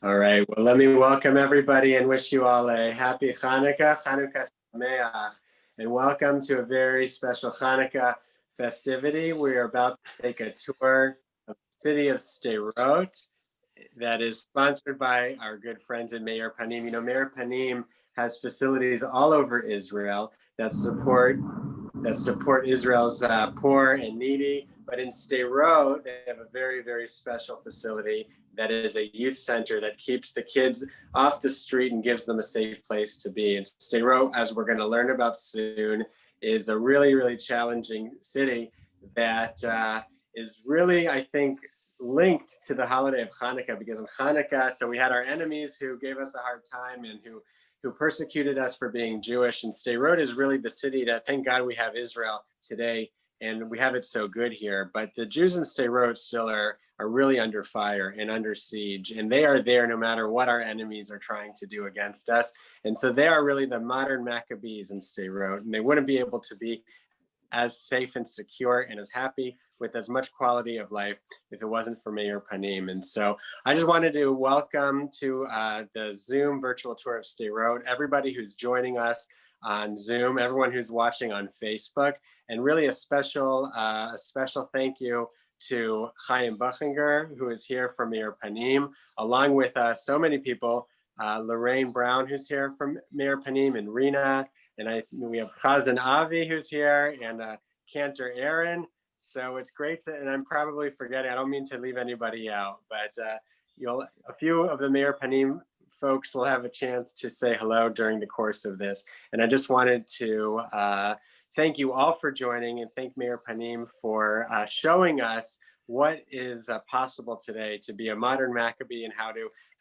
All right, well, let me welcome everybody and wish you all a happy Hanukkah, Hanukkah Sameach, and welcome to a very special Hanukkah festivity. We are about to take a tour of the city of Sderot that is sponsored by our good friends at Meir Panim. You know, Meir Panim has facilities all over Israel that support Israel's poor and needy. But in Sderot, they have a very, very special facility that is a youth center that keeps the kids off the street and gives them a safe place to be. And Sderot, as we're going to learn about soon, is a really, really challenging city that is really, I think, linked to the holiday of Hanukkah, because in Hanukkah, so we had our enemies who gave us a hard time and who persecuted us for being Jewish. And Sderot is really the city that, thank God we have Israel today, and we have it so good here. But the Jews in Sderot still are really under fire and under siege, and they are there no matter what our enemies are trying to do against us. And so they are really the modern Maccabees in Sderot, and they wouldn't be able to be as safe and secure and as happy with as much quality of life if it wasn't for Meir Panim. And so I just wanted to welcome to the Zoom virtual tour of Sderot, everybody who's joining us on Zoom, everyone who's watching on Facebook, and really a special thank you to Chaim Buchinger, who is here from Meir Panim, along with so many people, Lorraine Brown, who's here from Meir Panim, and Rena, and we have Chazan Avi who's here, and Cantor Aaron. So it's great to, and I'm probably forgetting, I don't mean to leave anybody out, but a few of the Meir Panim folks will have a chance to say hello during the course of this. And I just wanted to thank you all for joining, and thank Meir Panim for showing us what is possible today to be a modern Maccabee, and how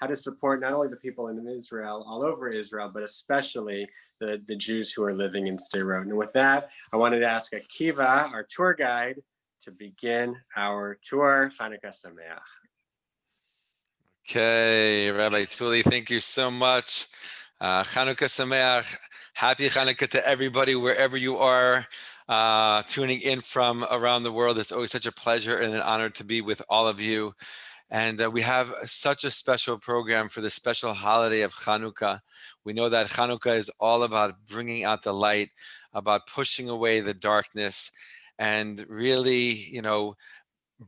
to support not only the people in Israel, all over Israel, but especially the Jews who are living in Sderot. And with that, I wanted to ask Akiva, our tour guide, to begin our tour. Hanukkah Sameach. Okay, Rabbi Tuli, thank you so much. Hanukkah Sameach. Happy Hanukkah to everybody, wherever you are tuning in from around the world. It's always such a pleasure and an honor to be with all of you. And we have such a special program for the special holiday of Hanukkah. We know that Hanukkah is all about bringing out the light, about pushing away the darkness, and really,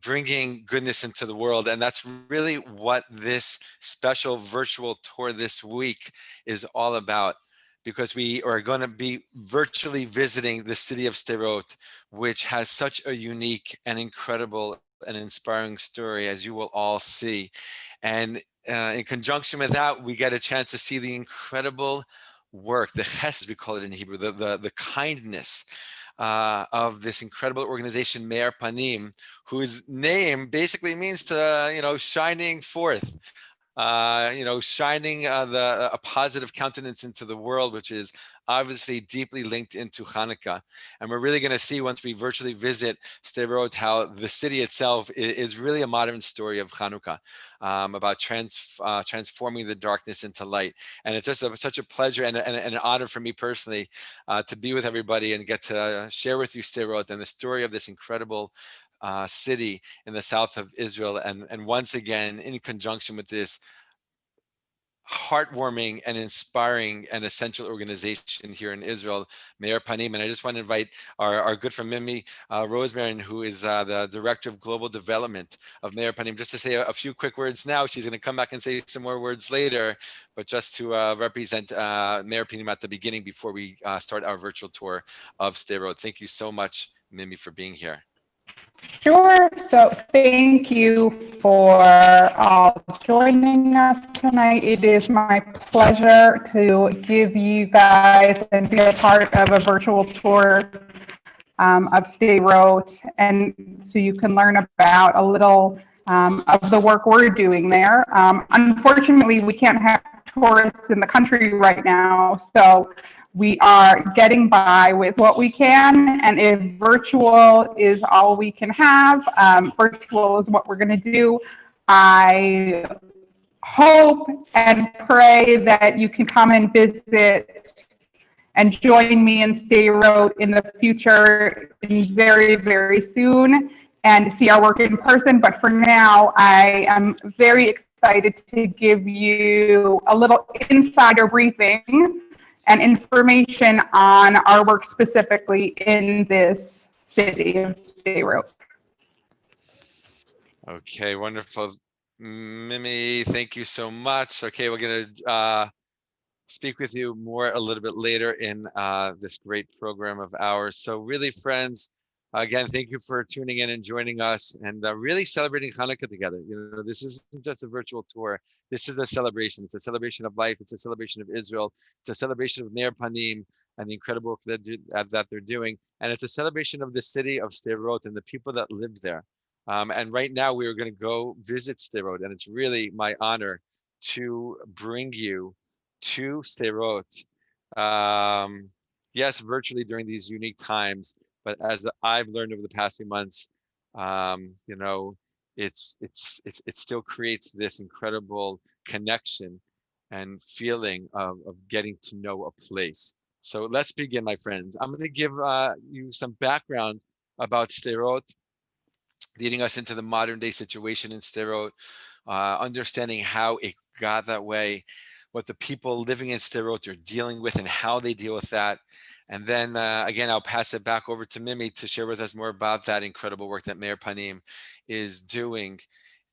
bringing goodness into the world. And that's really what this special virtual tour this week is all about, because we are going to be virtually visiting the city of Sderot, which has such a unique and incredible and inspiring story, as you will all see. And in conjunction with that, we get a chance to see the incredible work, the chesed, we call it in Hebrew, the kindness of this incredible organization, Meir Panim, whose name basically means to, shining forth. Shining a positive countenance into the world, which is obviously deeply linked into Hanukkah. And we're really going to see, once we virtually visit Sderot, how the city itself is really a modern story of Hanukkah, about transforming the darkness into light. And it's just such a pleasure and an honor for me personally to be with everybody and get to share with you Sderot and the story of this incredible city in the south of Israel, and once again, in conjunction with this heartwarming and inspiring and essential organization here in Israel, Meir Panim. And I just want to invite our good friend Mimi Rosemary, who is the Director of Global Development of Meir Panim, just to say a few quick words now. She's going to come back and say some more words later, but just to represent Meir Panim at the beginning before we start our virtual tour of Sderot. Thank you so much, Mimi, for being here. Sure. So thank you for all joining us tonight. It is my pleasure to give you guys and be a part of a virtual tour of Sderot, and so you can learn about a little of the work we're doing there. Unfortunately, we can't have tourists in the country right now, so we are getting by with what we can, and if virtual is all we can have, virtual is what we're going to do. I hope and pray that you can come and visit and join me in Sderot in the future, very, very soon, and see our work in person. But for now, I am very excited excited to give you a little insider briefing and information on our work specifically in this city of Sderot. Okay, wonderful. Mimi, thank you so much. Okay, we're going to speak with you more a little bit later in this great program of ours. So really, friends, again, thank you for tuning in and joining us and really celebrating Hanukkah together. You know, this isn't just a virtual tour. This is a celebration. It's a celebration of life. It's a celebration of Israel. It's a celebration of Meir Panim and the incredible work that they're doing. And it's a celebration of the city of Sderot and the people that live there. And right now we are going to go visit Sderot, and it's really my honor to bring you to Sderot. Yes, virtually during these unique times, but as I've learned over the past few months, you know, it still creates this incredible connection and feeling of getting to know a place. So let's begin, my friends. I'm going to give you some background about Sderot, leading us into the modern day situation in Sderot, understanding how it got that way, what the people living in Sderot are dealing with and how they deal with that. And then again, I'll pass it back over to Mimi to share with us more about that incredible work that Meir Panim is doing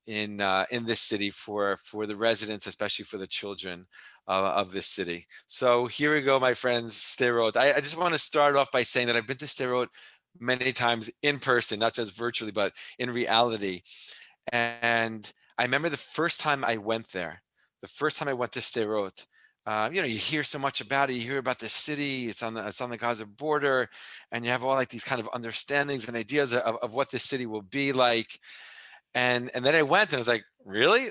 in this city for the residents, especially for the children of this city. So here we go, my friends, Sderot. I just want to start off by saying that I've been to Sderot many times in person, not just virtually, but in reality. And I remember the first time I went there, the first time I went to Sderot, you know, you hear so much about it. You hear about the city. It's on the Gaza border, and you have all like these kind of understandings and ideas of what the city will be like. And then I went and I was like, really?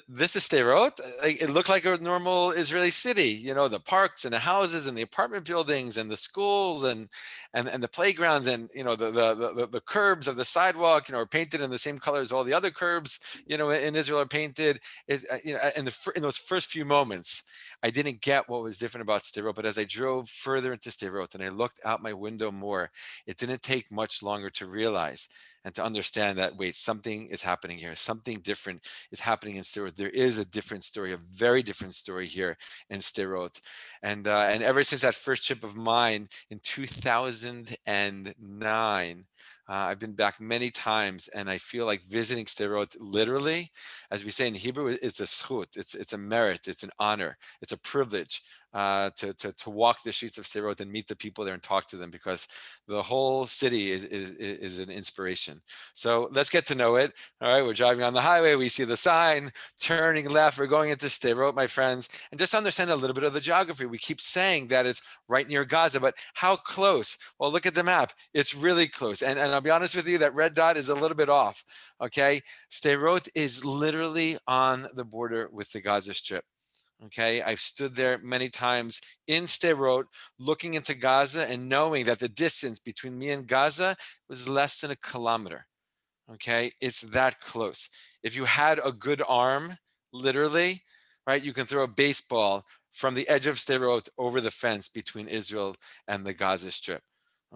This is Sderot? Like, it looked like a normal Israeli city, you know, the parks and the houses and the apartment buildings and the schools and the playgrounds and, you know, the curbs of the sidewalk, you know, are painted in the same color as all the other curbs, you know, in Israel are painted. You know, in those first few moments, I didn't get what was different about Sderot, but as I drove further into Sderot and I looked out my window more, it didn't take much longer to realize and to understand that, wait, something is happening here. Something different is happening in Sderot. There is a different story, a very different story here in Sderot. And ever since that first trip of mine in 2009, I've been back many times, and I feel like visiting Sderot literally, as we say in Hebrew, it's a zchut, it's a merit, it's an honor, it's a privilege to walk the streets of Sderot and meet the people there and talk to them, because the whole city is an inspiration. So let's get to know it. All right, we're driving on the highway, we see the sign, turning left, we're going into Sderot, my friends, and just understand a little bit of the geography. We keep saying that it's right near Gaza, but how close? Well, look at the map. It's really close. And I'll be honest with you, that red dot is a little bit off, okay? Sderot is literally on the border with the Gaza Strip. Okay, I've stood there many times in Sderot looking into Gaza and knowing that the distance between me and Gaza was less than a kilometer. Okay, it's that close. If you had a good arm, literally, right, you can throw a baseball from the edge of Sderot over the fence between Israel and the Gaza Strip.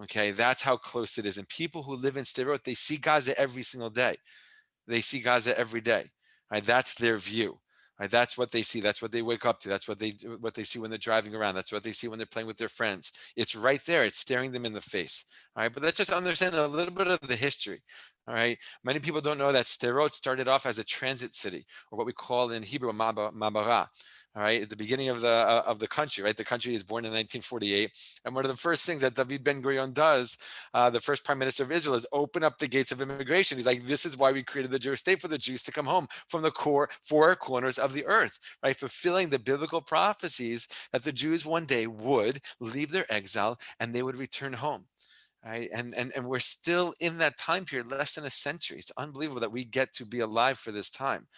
Okay, that's how close it is. And people who live in Sderot, they see Gaza every single day. They see Gaza every day. Right, that's their view. Right, that's what they see. That's what they wake up to. That's what they see when they're driving around. That's what they see when they're playing with their friends. It's right there. It's staring them in the face. All right, but let's just understand a little bit of the history. All right, many people don't know that Sderot started off as a transit city, or what we call in Hebrew Ma'abara. All right, at the beginning of the country, right? The country is born in 1948, and one of the first things that David Ben-Gurion does, the first prime minister of Israel, is open up the gates of immigration. He's like, this is why we created the Jewish state, for the Jews to come home from the four corners of the earth, right? Fulfilling the biblical prophecies that the Jews one day would leave their exile and they would return home. Right? And we're still in that time period, less than a century. It's unbelievable that we get to be alive for this time.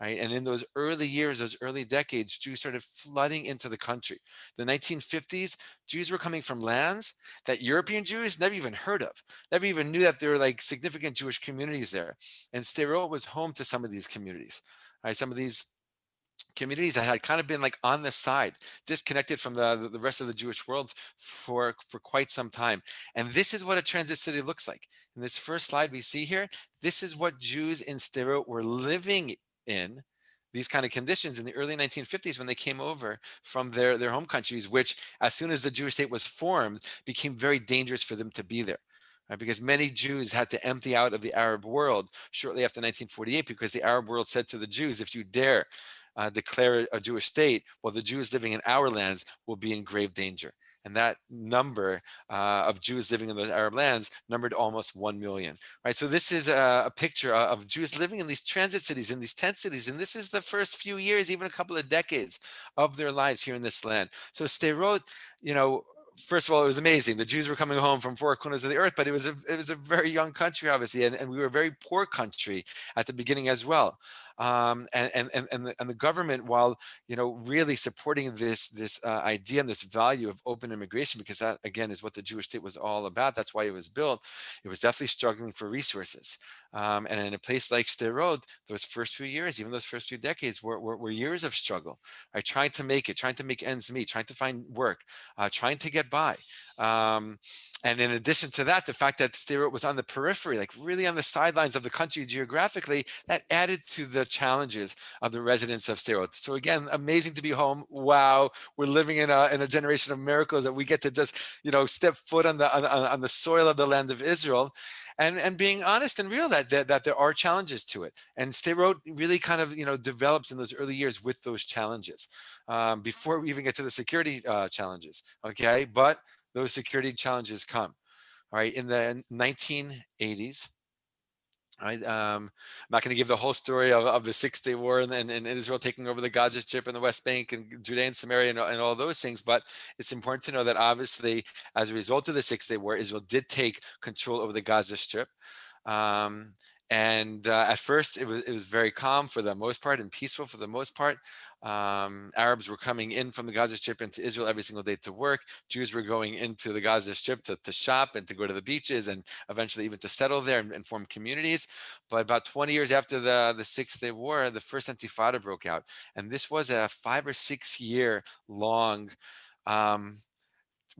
Right? And in those early years, those early decades, Jews started flooding into the country. The 1950s, Jews were coming from lands that European Jews never even heard of, never even knew that there were like significant Jewish communities there. And Sderot was home to some of these communities. Right? Some of these communities that had kind of been like on the side, disconnected from the rest of the Jewish world for quite some time. And this is what a transit city looks like. In this first slide we see here, this is what Jews in Sderot were living in these kind of conditions in the early 1950s when they came over from their home countries, which as soon as the Jewish state was formed, became very dangerous for them to be there. Right? Because many Jews had to empty out of the Arab world shortly after 1948, because the Arab world said to the Jews, if you dare declare a Jewish state, well, the Jews living in our lands will be in grave danger. And that number of Jews living in those Arab lands numbered almost 1 million, right? So this is a picture of Jews living in these transit cities, in these tent cities. And this is the first few years, even a couple of decades of their lives here in this land. So Sderot, first of all, it was amazing. The Jews were coming home from four corners of the earth, but it was a very young country, obviously, and we were a very poor country at the beginning as well. And the government, while really supporting this idea and this value of open immigration, because that again is what the Jewish state was all about. That's why it was built. It was definitely struggling for resources. And in a place like Sderot, those first few years, even those first few decades, were years of struggle. Right, trying to make it, trying to make ends meet, trying to find work, trying to get by. And in addition to that, the fact that Sderot was on the periphery, like really on the sidelines of the country geographically, that added to the challenges of the residents of Sderot. So again, amazing to be home. Wow, we're living in a generation of miracles that we get to just step foot on the soil of the land of Israel, and being honest and real that there are challenges to it. And Sderot really kind of develops in those early years with those challenges before we even get to the security challenges. Okay, but those security challenges come. All right, in the 1980s, right, I'm not going to give the whole story of the Six-Day War and Israel taking over the Gaza Strip and the West Bank and Judea and Samaria and all those things, but it's important to know that obviously as a result of the Six-Day War, Israel did take control over the Gaza Strip. And at first, it was very calm for the most part and peaceful for the most part. Arabs were coming in from the Gaza Strip into Israel every single day to work. Jews were going into the Gaza Strip to shop and to go to the beaches and eventually even to settle there and form communities. But about 20 years after the Six-Day War, the first Intifada broke out. And this was a 5 or 6 year long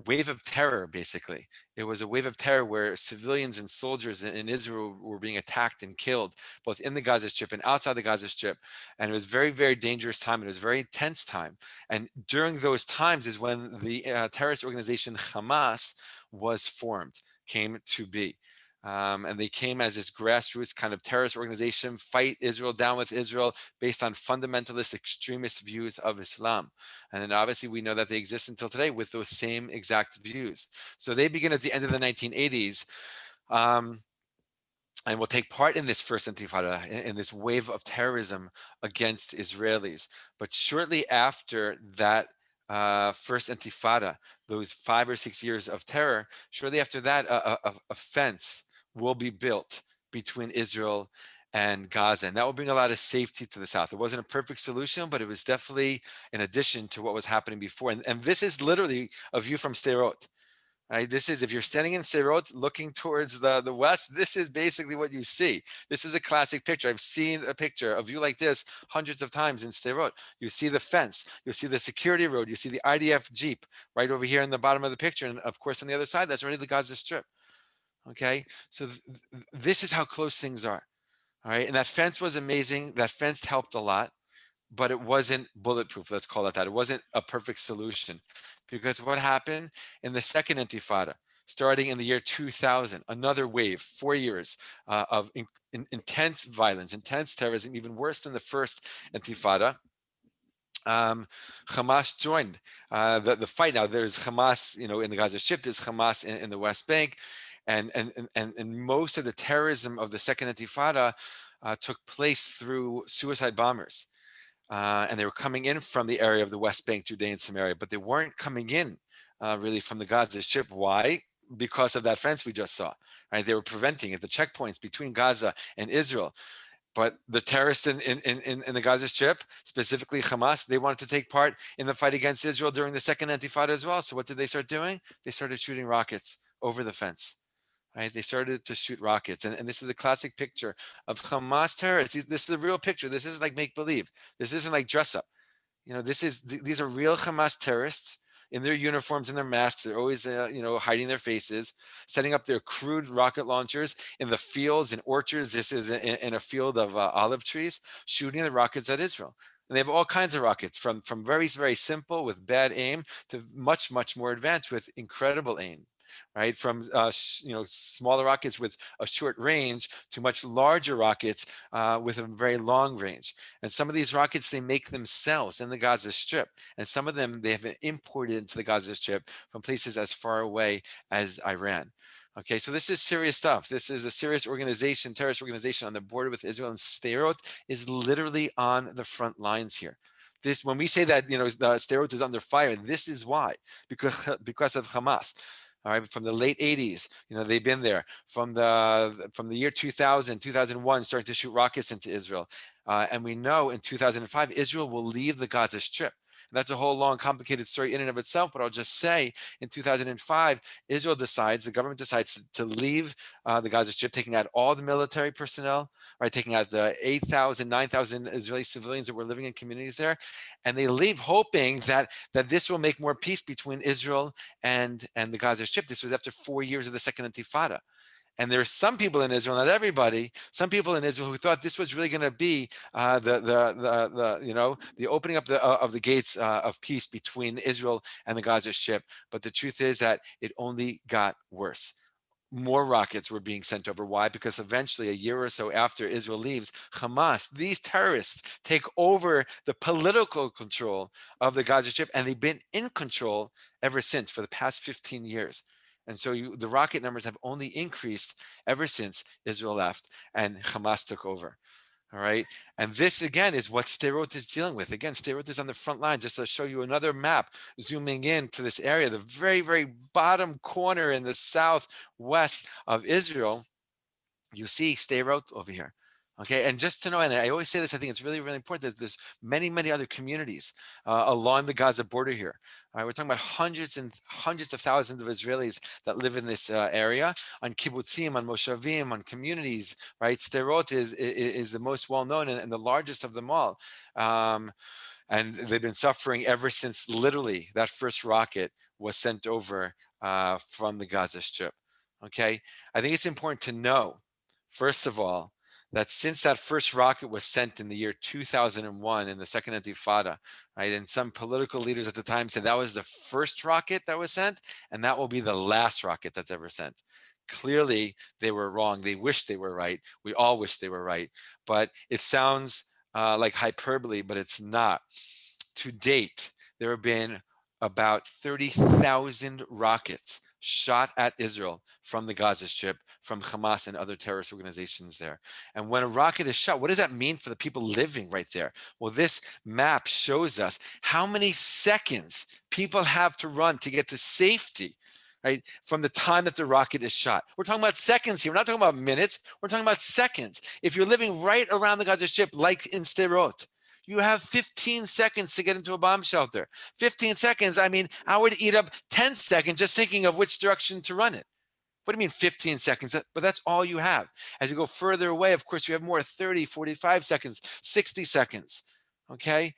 wave of terror, basically. It was a wave of terror where civilians and soldiers in Israel were being attacked and killed, both in the Gaza Strip and outside the Gaza Strip. And it was very, very dangerous time. And it was a very tense time. And during those times is when the terrorist organization Hamas was formed, came to be. And they came as this grassroots kind of terrorist organization, fight Israel, down with Israel, based on fundamentalist extremist views of Islam. And then obviously we know that they exist until today with those same exact views. So they begin at the end of the 1980s and will take part in this first Intifada, in this wave of terrorism against Israelis. But shortly after that first Intifada, those 5 or 6 years of terror, shortly after that, a fence will be built between Israel and Gaza. And that will bring a lot of safety to the south. It wasn't a perfect solution, but it was definitely an addition to what was happening before. And this is literally a view from Sderot. Right? This is, if you're standing in Sderot looking towards the west, this is basically what you see. This is a classic picture. I've seen a picture, a view like this hundreds of times in Sderot. You see the fence, you see the security road, you see the IDF Jeep right over here in the bottom of the picture. And of course, on the other side, that's already the Gaza Strip. Okay, so this is how close things are. All right, and that fence was amazing. That fence helped a lot, but it wasn't bulletproof. Let's call it that. It wasn't a perfect solution, because what happened in the second Intifada, starting in the year 2000, another wave, 4 years of intense violence, intense terrorism, even worse than the first Intifada. Hamas joined the fight. Now there's Hamas, in the Gaza Strip. There's Hamas in the West Bank. And most of the terrorism of the second Intifada took place through suicide bombers. And they were coming in from the area of the West Bank, Judea and Samaria, but they weren't coming in really from the Gaza Strip. Why? Because of that fence we just saw. Right? They were preventing it, the checkpoints between Gaza and Israel. But the terrorists in the Gaza Strip, specifically Hamas, they wanted to take part in the fight against Israel during the second Intifada as well. So what did they start doing? They started shooting rockets over the fence. Right? They started to shoot rockets. And this is a classic picture of Hamas terrorists. This is a real picture. This isn't like make-believe. This isn't like dress up. These are real Hamas terrorists, in their uniforms and their masks. They're always, hiding their faces, setting up their crude rocket launchers in the fields and orchards. This is in a field of olive trees, shooting the rockets at Israel. And they have all kinds of rockets, from very, very simple with bad aim to much, much more advanced with incredible aim. Right, from smaller rockets with a short range to much larger rockets with a very long range. And some of these rockets they make themselves in the Gaza Strip, and some of them they have been imported into the Gaza Strip from places as far away as Iran. Okay, so this is serious stuff. This is a serious organization, terrorist organization on the border with Israel, and Sderot is literally on the front lines here. This, when we say that the Sderot is under fire, this is why, because of Hamas. All right, from the late 80s, they've been there. From the year 2000, 2001, starting to shoot rockets into Israel. And we know in 2005, Israel will leave the Gaza Strip. And that's a whole long, complicated story in and of itself. But I'll just say, in 2005, the government decides to leave the Gaza Strip, taking out all the military personnel, right, taking out the 8,000, 9,000 Israeli civilians that were living in communities there. And they leave hoping that this will make more peace between Israel and the Gaza Strip. This was after 4 years of the Second Intifada. And there are some people in Israel, not everybody, some people in Israel who thought this was really going to be the opening up of the gates of peace between Israel and the Gaza Strip. But the truth is that it only got worse. More rockets were being sent over. Why? Because eventually, a year or so after Israel leaves, Hamas, these terrorists, take over the political control of the Gaza Strip, and they've been in control ever since for the past 15 years. And so the rocket numbers have only increased ever since Israel left and Hamas took over. All right. And this, again, is what Sderot is dealing with. Again, Sderot is on the front line. Just to show you another map, zooming in to this area, the very, very bottom corner in the southwest of Israel, you see Sderot over here. Okay, and just to know, and I always say this, I think it's really, really important that there's many, many other communities along the Gaza border here. All right, we're talking about hundreds and hundreds of thousands of Israelis that live in this area, on kibbutzim, on moshavim, on communities. Right, Sderot is the most well-known and the largest of them all. And they've been suffering ever since literally that first rocket was sent over from the Gaza Strip. Okay, I think it's important to know, first of all, that since that first rocket was sent in the year 2001 in the Second Intifada, right, and some political leaders at the time said that was the first rocket that was sent, and that will be the last rocket that's ever sent. Clearly, they were wrong. They wished they were right. We all wish they were right. But it sounds like hyperbole, but it's not. To date, there have been about 30,000 rockets shot at Israel from the Gaza Strip, from Hamas and other terrorist organizations there. And when a rocket is shot, what does that mean for the people living right there? Well, this map shows us how many seconds people have to run to get to safety, right, from the time that the rocket is shot. We're talking about seconds here. We're not talking about minutes. We're talking about seconds. If you're living right around the Gaza Strip, like in Sderot, you have 15 seconds to get into a bomb shelter. 15 seconds, I mean, I would eat up 10 seconds just thinking of which direction to run it. What do you mean 15 seconds? But that's all you have. As you go further away, of course, you have more, 30, 45 seconds, 60 seconds, okay?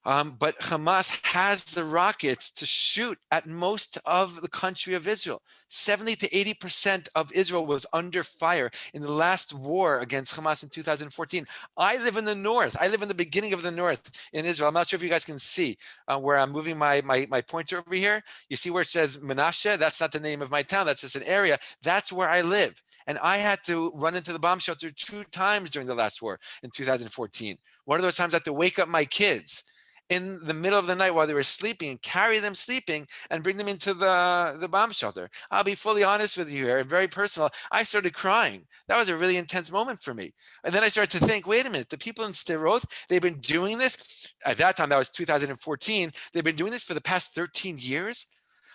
But Hamas has the rockets to shoot at most of the country of Israel. 70 to 80% of Israel was under fire in the last war against Hamas in 2014. I live in the north. I live in the beginning of the north in Israel. I'm not sure if you guys can see where I'm moving my pointer over here. You see where it says Menashe? That's not the name of my town. That's just an area. That's where I live. And I had to run into the bomb shelter 2 times during the last war in 2014. One of those times I had to wake up my kids in the middle of the night while they were sleeping and carry them sleeping and bring them into the bomb shelter. I'll be fully honest with you here and very personal. I started crying. That was a really intense moment for me. And then I started to think, wait a minute, the people in Sderot, they've been doing this. At that time, that was 2014. They've been doing this for the past 13 years,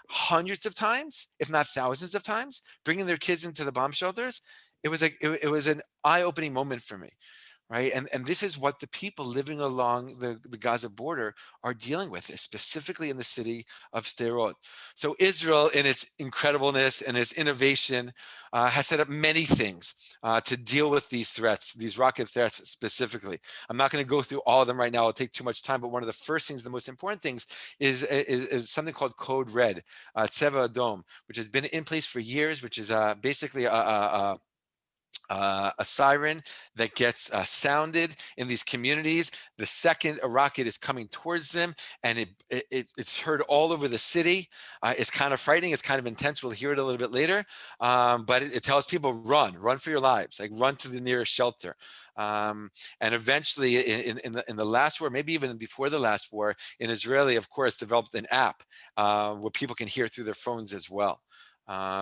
hundreds of times, if not thousands of times, bringing their kids into the bomb shelters. It was an eye-opening moment for me. right? And this is what the people living along the Gaza border are dealing with, specifically in the city of Sderot. So Israel, in its incredibleness and its innovation, has set up many things to deal with these threats, these rocket threats specifically. I'm not going to go through all of them right now. It'll take too much time, but one of the first things, the most important things, is something called Code Red, Tseva Adom, which has been in place for years, which is basically a siren that gets sounded in these communities. The second a rocket is coming towards them, and it's heard all over the city. It's kind of frightening. It's kind of intense. We'll hear it a little bit later, but it tells people run for your lives, like run to the nearest shelter. And eventually, in the last war, maybe even before the last war, in Israeli, of course, developed an app where people can hear through their phones as well.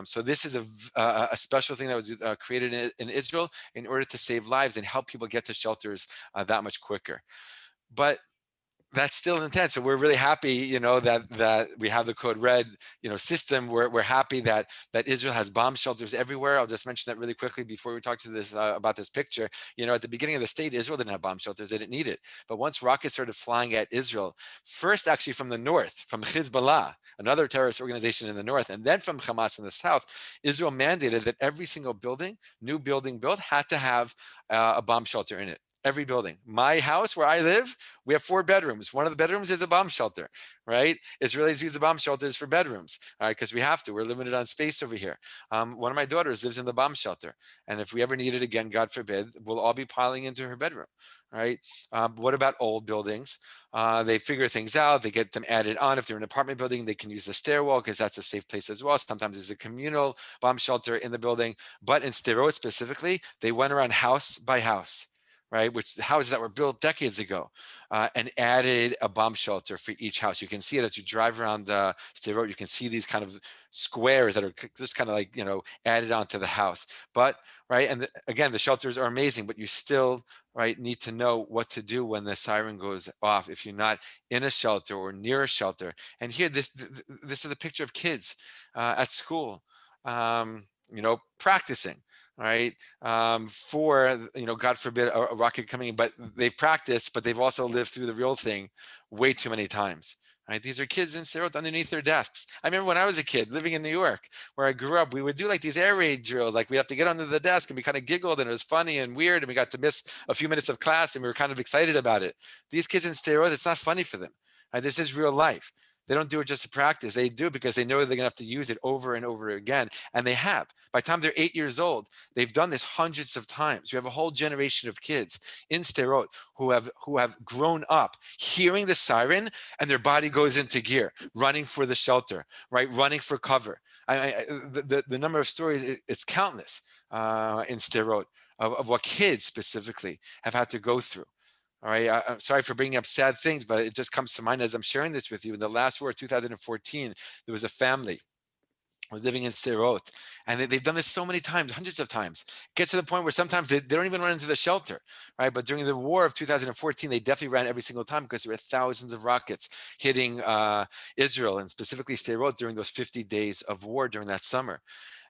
So this is a special thing that was created in Israel in order to save lives and help people get to shelters that much quicker. But that's still intense. So we're really happy, that we have the Code Red, system. We're happy that Israel has bomb shelters everywhere. I'll just mention that really quickly before we talk to this about this picture. At the beginning of the state, Israel didn't have bomb shelters. They didn't need it. But once rockets started flying at Israel, first actually from the north, from Hezbollah, another terrorist organization in the north, and then from Hamas in the south, Israel mandated that every single new building built, had to have a bomb shelter in it. Every building. My house where I live, we have 4 bedrooms. One of the bedrooms is a bomb shelter, right? Israelis use the bomb shelters for bedrooms, all right, because we have to. We're limited on space over here. One of my daughters lives in the bomb shelter. And if we ever need it again, God forbid, we'll all be piling into her bedroom, right? What about old buildings? They figure things out. They get them added on. If they're an apartment building, they can use the stairwell because that's a safe place as well. Sometimes there's a communal bomb shelter in the building. But in Sderot specifically, they went around house by house, right, which the houses that were built decades ago, and added a bomb shelter for each house. You can see it as you drive around Sderot. You can see these kind of squares that are just kind of like, added onto the house. But, right, and again, the shelters are amazing, but you still, right, need to know what to do when the siren goes off if you're not in a shelter or near a shelter. And here, this is a picture of kids at school, practicing, right, for, God forbid, a rocket coming in. But they've practiced, but they've also lived through the real thing way too many times. Right? These are kids in Sderot underneath their desks. I remember when I was a kid living in New York, where I grew up, we would do like these air raid drills. Like we have to get under the desk, and we kind of giggled, and it was funny and weird, and we got to miss a few minutes of class, and we were kind of excited about it. These kids in Sderot, it's not funny for them. Right? This is real life. They don't do it just to practice. They do it because they know they're going to have to use it over and over again. And they have. By the time they're 8 years old, they've done this hundreds of times. You have a whole generation of kids in Sderot who have grown up hearing the siren, and their body goes into gear, running for the shelter, right? Running for cover. The number of stories is countless in Sderot of what kids specifically have had to go through. All right, I'm sorry for bringing up sad things, but it just comes to mind as I'm sharing this with you. In the last war, 2014, there was a family who was living in Sderot, and they've done this so many times, hundreds of times. It gets to the point where sometimes they don't even run into the shelter, right? But during the war of 2014, they definitely ran every single time because there were thousands of rockets hitting Israel, and specifically Sderot, during those 50 days of war during that summer.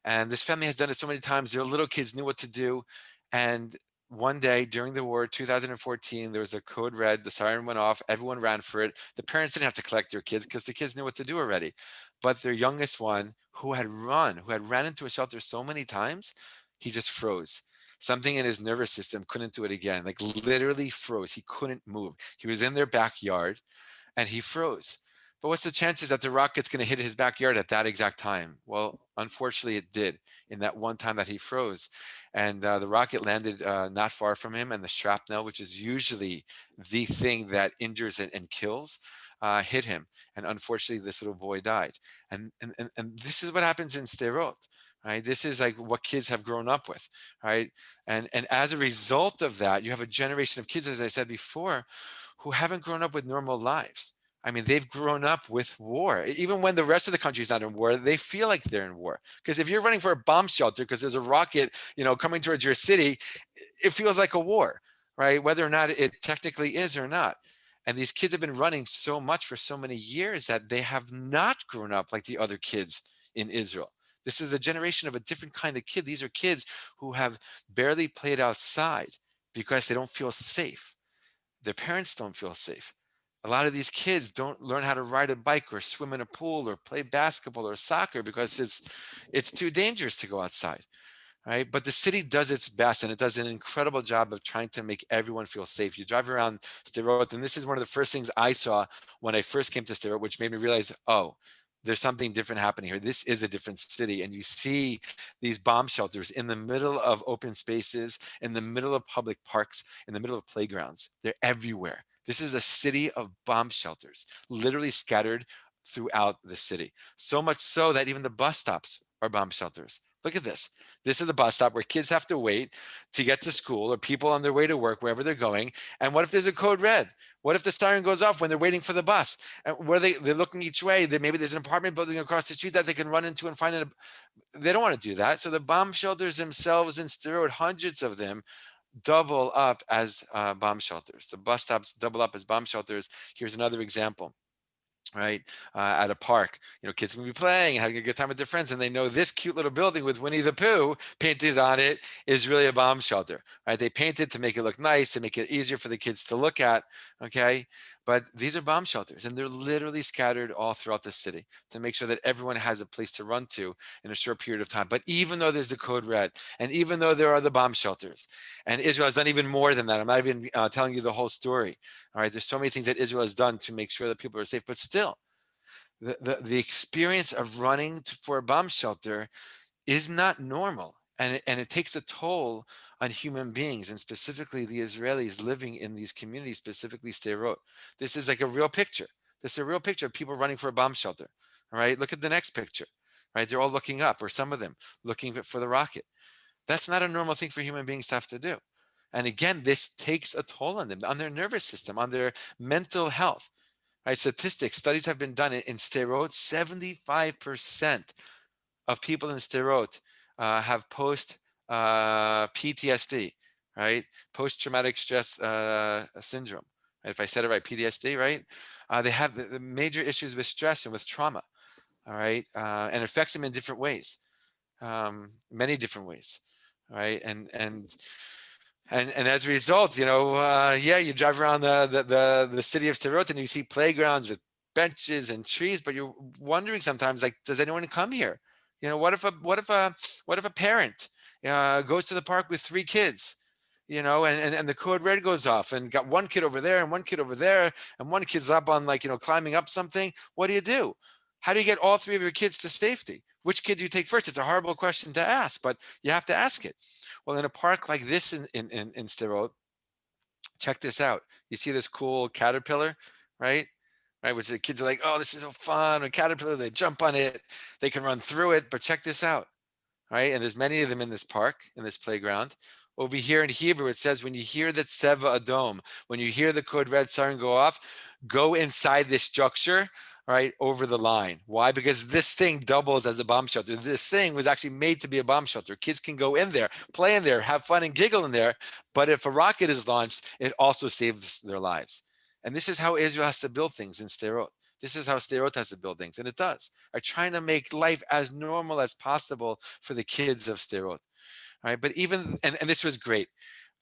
And this family has done it so many times. Their little kids knew what to do, and one day during the war, 2014, there was a code red, the siren went off, everyone ran for it. The parents didn't have to collect their kids because the kids knew what to do already. But their youngest one, who had ran into a shelter so many times, he just froze. Something in his nervous system couldn't do it again, like literally froze. He couldn't move. He was in their backyard and he froze. But what's the chances that the rocket's going to hit his backyard at that exact time? Well, unfortunately, it did in that one time that he froze. And the rocket landed not far from him, and the shrapnel, which is usually the thing that injures and kills, hit him. And unfortunately, this little boy died. And this is what happens in Sderot. Right? This is like what kids have grown up with, right? And as a result of that, you have a generation of kids, as I said before, who haven't grown up with normal lives. I mean, they've grown up with war. Even when the rest of the country is not in war, they feel like they're in war. Because if you're running for a bomb shelter because there's a rocket, coming towards your city, it feels like a war, right? Whether or not it technically is or not. And these kids have been running so much for so many years that they have not grown up like the other kids in Israel. This is a generation of a different kind of kid. These are kids who have barely played outside because they don't feel safe. Their parents don't feel safe. A lot of these kids don't learn how to ride a bike or swim in a pool or play basketball or soccer because it's too dangerous to go outside. Right? But the city does its best, and it does an incredible job of trying to make everyone feel safe. You drive around Sderot, and this is one of the first things I saw when I first came to Sderot, which made me realize, oh, there's something different happening here. This is a different city. And you see these bomb shelters in the middle of open spaces, in the middle of public parks, in the middle of playgrounds. They're everywhere. This is a city of bomb shelters, literally scattered throughout the city. So much so that even the bus stops are bomb shelters. Look at this. This is the bus stop where kids have to wait to get to school, or people on their way to work, wherever they're going. And what if there's a code red? What if the siren goes off when they're waiting for the bus? And where they're looking each way, maybe there's an apartment building across the street that they can run into and find it. They don't want to do that. So the bomb shelters themselves in Sderot, hundreds of them, double up as bomb shelters. The bus stops double up as bomb shelters. Here's another example. Right, at a park, kids can be playing and having a good time with their friends, and they know this cute little building with Winnie the Pooh painted on it is really a bomb shelter. Right, they paint it to make it look nice, to make it easier for the kids to look at. Okay, but these are bomb shelters, and they're literally scattered all throughout the city to make sure that everyone has a place to run to in a short period of time. But even though there's the code red, and even though there are the bomb shelters, and Israel has done even more than that. I'm not even telling you the whole story. All right, there's so many things that Israel has done to make sure that people are safe, but still, the experience of running for a bomb shelter is not normal, and it takes a toll on human beings, and specifically the Israelis living in these communities, specifically Sderot. This is like a real picture. This is a real picture of people running for a bomb shelter. All right, look at the next picture. Right, they're all looking up, or some of them looking for the rocket. That's not a normal thing for human beings to have to do. And again, this takes a toll on them, on their nervous system, on their mental health. Right? Statistics, studies have been done in Sderot. 75% of people in Sderot have post PTSD, right? Post-traumatic stress syndrome. Right? If I said it right, PTSD, right? They have the major issues with stress and with trauma, all right? And it affects them in different ways, many different ways, right? And as a result, you drive around the city of Sderot and you see playgrounds with benches and trees, but you're wondering sometimes, like, does anyone come here? What if a parent goes to the park with 3 kids, and the code red goes off, and got one kid over there and one kid over there, and one kid's up on, climbing up something. What do? How do you get all 3 of your kids to safety? Which kid do you take first? It's a horrible question to ask, but you have to ask it. Well, in a park like this in Sderot, check this out. You see this cool caterpillar, right? Right, which the kids are like, oh, this is so fun. A caterpillar, they jump on it, they can run through it, but check this out, right? And there's many of them in this park, in this playground. Over here in Hebrew, it says, when you hear the Tseva Adom, when you hear the code red siren go off, go inside this structure, right, over the line. Why? Because this thing doubles as a bomb shelter. This thing was actually made to be a bomb shelter. Kids can go in there, play in there, have fun and giggle in there. But if a rocket is launched, it also saves their lives. And this is how Israel has to build things in Sderot. This is how Sderot has to build things, and it does. Are trying to make life as normal as possible for the kids of Sderot. All right, but even and this was great,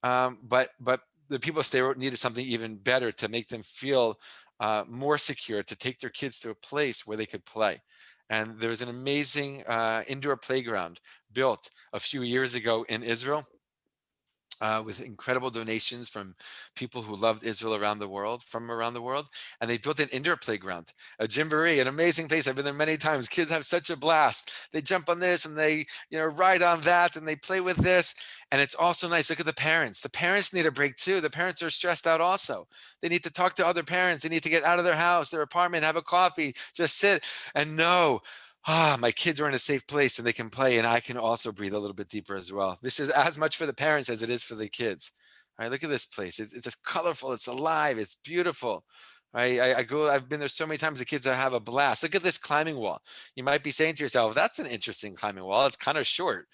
but the people of Sderot needed something even better to make them feel more secure, to take their kids to a place where they could play. And there was an amazing indoor playground built a few years ago in Israel, with incredible donations from people who loved Israel from around the world. And they built an indoor playground, a jamboree, an amazing place. I've been there many times. Kids have such a blast. They jump on this and they, ride on that and they play with this. And it's also nice. Look at the parents. The parents need a break too. The parents are stressed out also. They need to talk to other parents. They need to get out of their house, their apartment, have a coffee, just sit and know, my kids are in a safe place and they can play, and I can also breathe a little bit deeper as well. This is as much for the parents as it is for the kids. All right, look at this place. It's just colorful. It's alive. It's beautiful. Right? I've been there so many times. The kids have a blast. Look at this climbing wall. You might be saying to yourself, that's an interesting climbing wall. It's kind of short.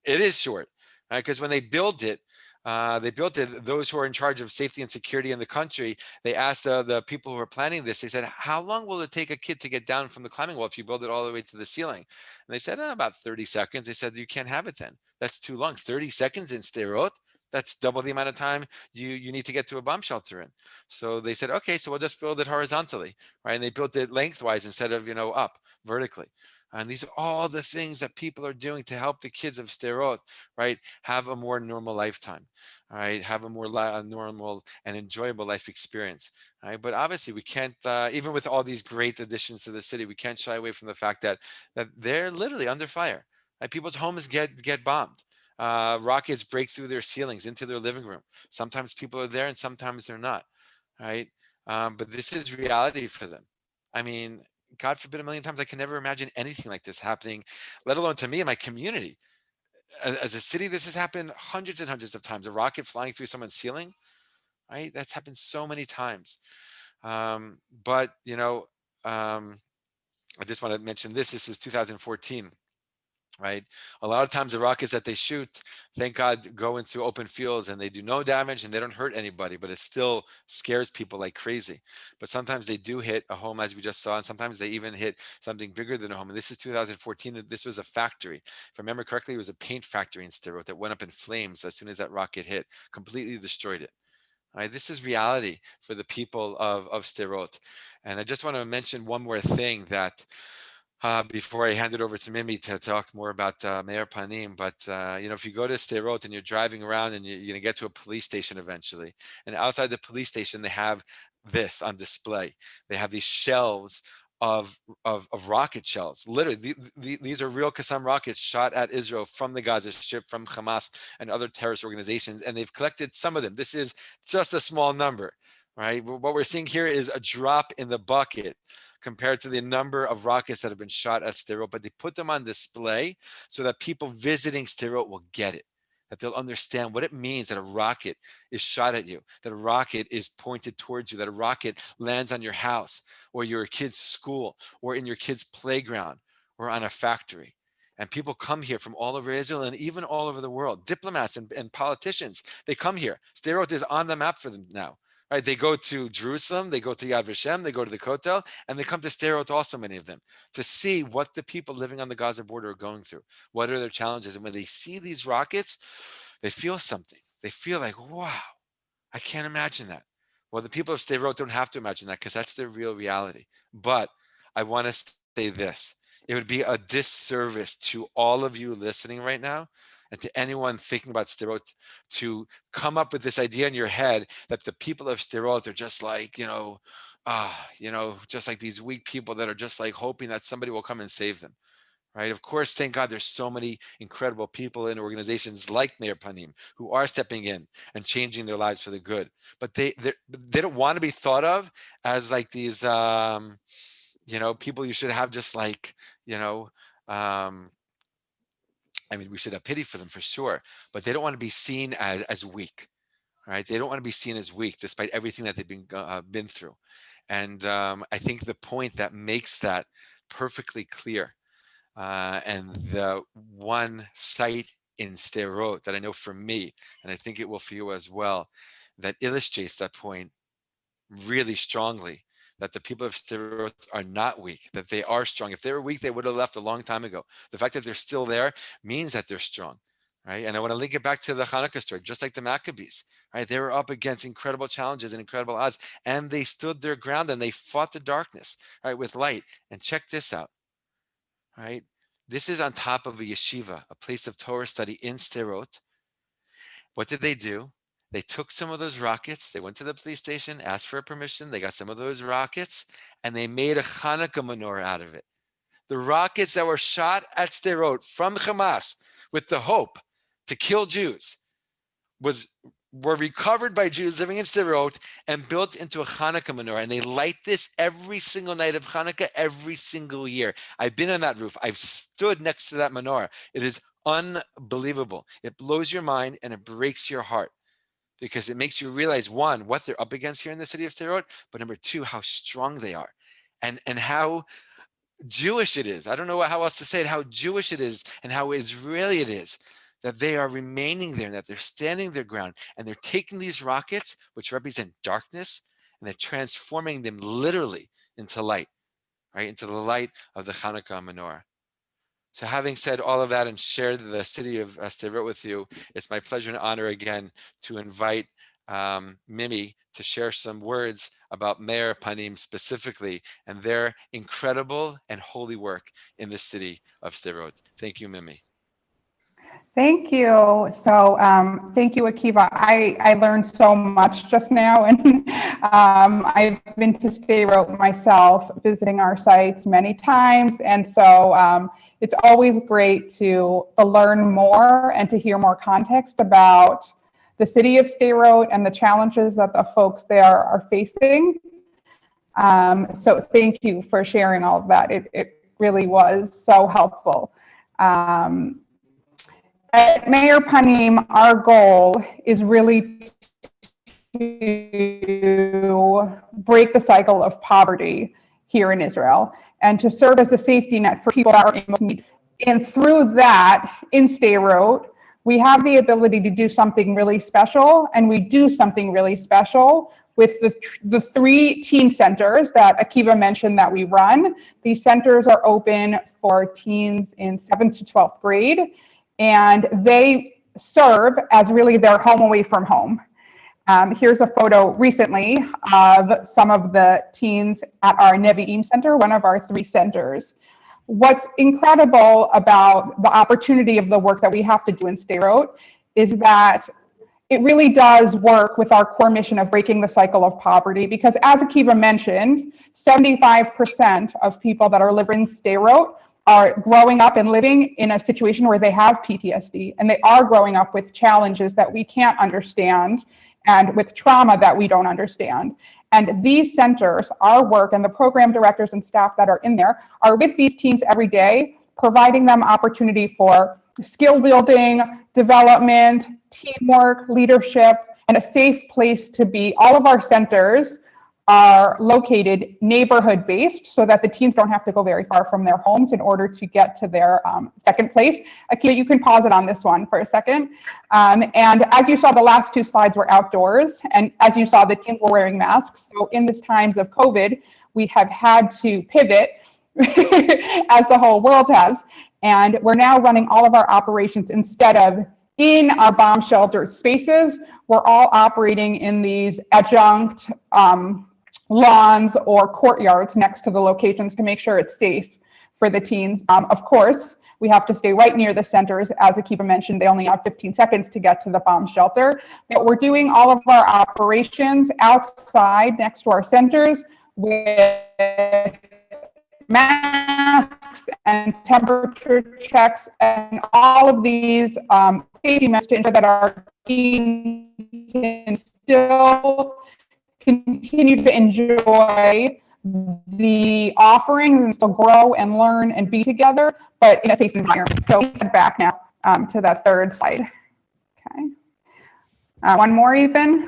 It is short, right? Because when they build it, They built it. Those who are in charge of safety and security in the country, they asked the people who are planning this, they said, how long will it take a kid to get down from the climbing wall if you build it all the way to the ceiling? And they said, about 30 seconds. They said, you can't have it then. That's too long. 30 seconds in Sderot? That's double the amount of time you need to get to a bomb shelter in. So they said, okay, so we'll just build it horizontally, right? And they built it lengthwise instead of, up vertically. And these are all the things that people are doing to help the kids of Sderot, right, have a more normal lifetime, all right, have a more normal and enjoyable life experience. All right? But obviously we can't, even with all these great additions to the city, we can't shy away from the fact that they're literally under fire. Right? People's homes get bombed. Rockets break through their ceilings into their living room. Sometimes people are there and sometimes they're not, right? But this is reality for them. I mean, God forbid a million times, I can never imagine anything like this happening, let alone to me and my community. As a city, this has happened hundreds and hundreds of times. A rocket flying through someone's ceiling, right? That's happened so many times. But, I just want to mention this. This is 2014. Right. A lot of times the rockets that they shoot, thank God, go into open fields and they do no damage and they don't hurt anybody, but it still scares people like crazy. But sometimes they do hit a home, as we just saw, and sometimes they even hit something bigger than a home. And this is 2014. This was a factory. If I remember correctly, it was a paint factory in Sderot that went up in flames as soon as that rocket hit, completely destroyed it. All right, this is reality for the people of Sderot. And I just want to mention one more thing that before I hand it over to Mimi to talk more about Meir Panim. But, if you go to Sderot and you're driving around and you're going to get to a police station eventually, and outside the police station, they have this on display. They have these shelves of rocket shells. Literally, these are real Qassam rockets shot at Israel from the Gaza Strip, from Hamas and other terrorist organizations. And they've collected some of them. This is just a small number, right? What we're seeing here is a drop in the bucket compared to the number of rockets that have been shot at Sderot, but they put them on display so that people visiting Sderot will get it, that they'll understand what it means that a rocket is shot at you, that a rocket is pointed towards you, that a rocket lands on your house or your kid's school or in your kid's playground or on a factory. And people come here from all over Israel and even all over the world. Diplomats and politicians, they come here. Sderot is on the map for them now. Right, they go to Jerusalem, they go to Yad Vashem, they go to the Kotel, and they come to Sderot also, many of them, to see what the people living on the Gaza border are going through. What are their challenges? And when they see these rockets, they feel something. They feel like, wow, I can't imagine that. Well, the people of Sderot don't have to imagine that because that's their real reality. But I want to say this. It would be a disservice to all of you listening right now and to anyone thinking about Sderot to come up with this idea in your head that the people of Sderot are just like, just like these weak people that are just like hoping that somebody will come and save them. Right. Of course, thank God there's so many incredible people in organizations like Meir Panim who are stepping in and changing their lives for the good. But they don't want to be thought of as like these, people you should have just like, we should have pity for them for sure, but they don't want to be seen as weak. Right? They don't want to be seen as weak despite everything that they've been through. And I think the point that makes that perfectly clear, and the one site in Sderot that I know for me, and I think it will for you as well, that illustrates that point really strongly, that the people of Sderot are not weak, that they are strong. If they were weak, they would have left a long time ago. The fact that they're still there means that they're strong, right? And I want to link it back to the Hanukkah story, just like the Maccabees, right? They were up against incredible challenges and incredible odds, and they stood their ground and they fought the darkness, right, with light. And check this out, right? This is on top of a yeshiva, a place of Torah study in Sderot. What did they do? They took some of those rockets, they went to the police station, asked for permission, they got some of those rockets, and they made a Hanukkah menorah out of it. The rockets that were shot at Sderot from Hamas with the hope to kill Jews were recovered by Jews living in Sderot and built into a Hanukkah menorah. And they light this every single night of Hanukkah, every single year. I've been on that roof. I've stood next to that menorah. It is unbelievable. It blows your mind and it breaks your heart, because it makes you realize, one, what they're up against here in the city of Sderot, but number two, how strong they are and how Jewish it is. I don't know how else to say it, how Jewish it is and how Israeli it is, that they are remaining there, and that they're standing their ground, and they're taking these rockets, which represent darkness, and they're transforming them literally into light, right? Into the light of the Hanukkah menorah. So having said all of that and shared the city of Sderot with you, it's my pleasure and honor again to invite Mimi to share some words about Meir Panim specifically and their incredible and holy work in the city of Sderot. Thank you, Mimi. Thank you. So thank you, Akiva. I learned so much just now, and I've been to Sderot myself, visiting our sites many times, and so it's always great to learn more and to hear more context about the city of Sderot and the challenges that the folks there are facing. So thank you for sharing all of that. It really was so helpful. At Meir Panim, our goal is really to break the cycle of poverty here in Israel and to serve as a safety net for people that are in most need. And through that, in Sderot, we have the ability to do something really special, and we do something really special with the 3 teen centers that Akiva mentioned that we run. These centers are open for teens in 7th to 12th grade, and they serve as really their home away from home. Here's a photo recently of some of the teens at our Nevi'im Center, one of our 3 centers. What's incredible about the opportunity of the work that we have to do in Sderot is that it really does work with our core mission of breaking the cycle of poverty, because as Akiva mentioned, 75% of people that are living in Sderot are growing up and living in a situation where they have PTSD, and they are growing up with challenges that we can't understand and with trauma that we don't understand. And these centers, our work, and the program directors and staff that are in there are with these teens every day, providing them opportunity for skill building, development, teamwork, leadership, and a safe place to be. All of our centers are located neighborhood-based so that the teens don't have to go very far from their homes in order to get to their second place. Akiva, you can pause it on this one for a second. And as you saw, the last 2 slides were outdoors, and as you saw, the teens were wearing masks. So in these times of COVID, we have had to pivot as the whole world has, and we're now running all of our operations instead of in our bomb sheltered spaces. We're all operating in these adjunct lawns or courtyards next to the locations to make sure it's safe for the teens. Of course, we have to stay right near the centers. As Akiva mentioned, they only have 15 seconds to get to the bomb shelter. But we're doing all of our operations outside next to our centers with masks and temperature checks and all of these safety measures to ensure that our teens can still continue to enjoy the offerings and still grow and learn and be together, but in a safe environment. So back now to that 3rd slide. Okay. One more, Ethan.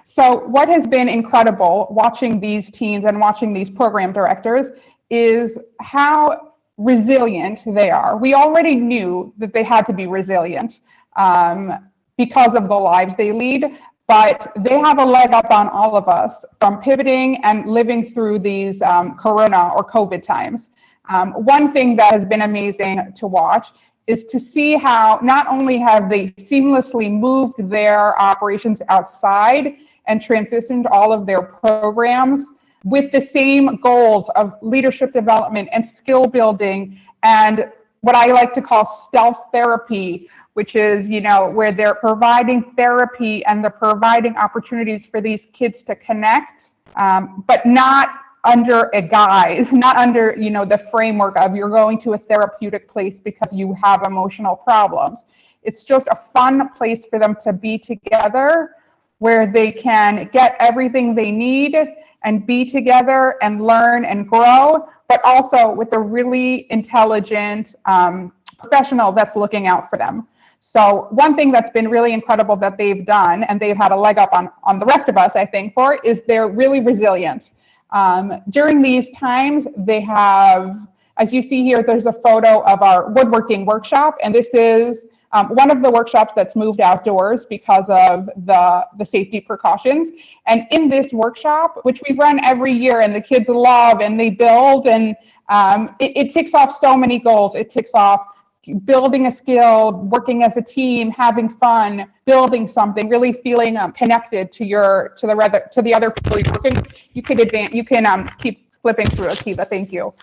So what has been incredible watching these teens and watching these program directors is how resilient they are. We already knew that they had to be resilient because of the lives they lead, but they have a leg up on all of us from pivoting and living through these Corona or COVID times. One thing that has been amazing to watch is to see how not only have they seamlessly moved their operations outside and transitioned all of their programs with the same goals of leadership development and skill building and what I like to call stealth therapy, which is, where they're providing therapy and they're providing opportunities for these kids to connect, but not under a guise, not under, the framework of you're going to a therapeutic place because you have emotional problems. It's just a fun place for them to be together where they can get everything they need and be together and learn and grow, but also with a really intelligent professional that's looking out for them. So one thing that's been really incredible that they've done, and they've had a leg up on the rest of us, I think, for, is they're really resilient. During these times, they have, as you see here, there's a photo of our woodworking workshop, and this is one of the workshops that's moved outdoors because of the safety precautions. And in this workshop, which we've run every year and the kids love and they build, and it ticks off so many goals. It ticks off building a skill, working as a team, having fun, building something, really feeling connected to the other people you're working with. You can keep flipping through, Akiva. Thank you.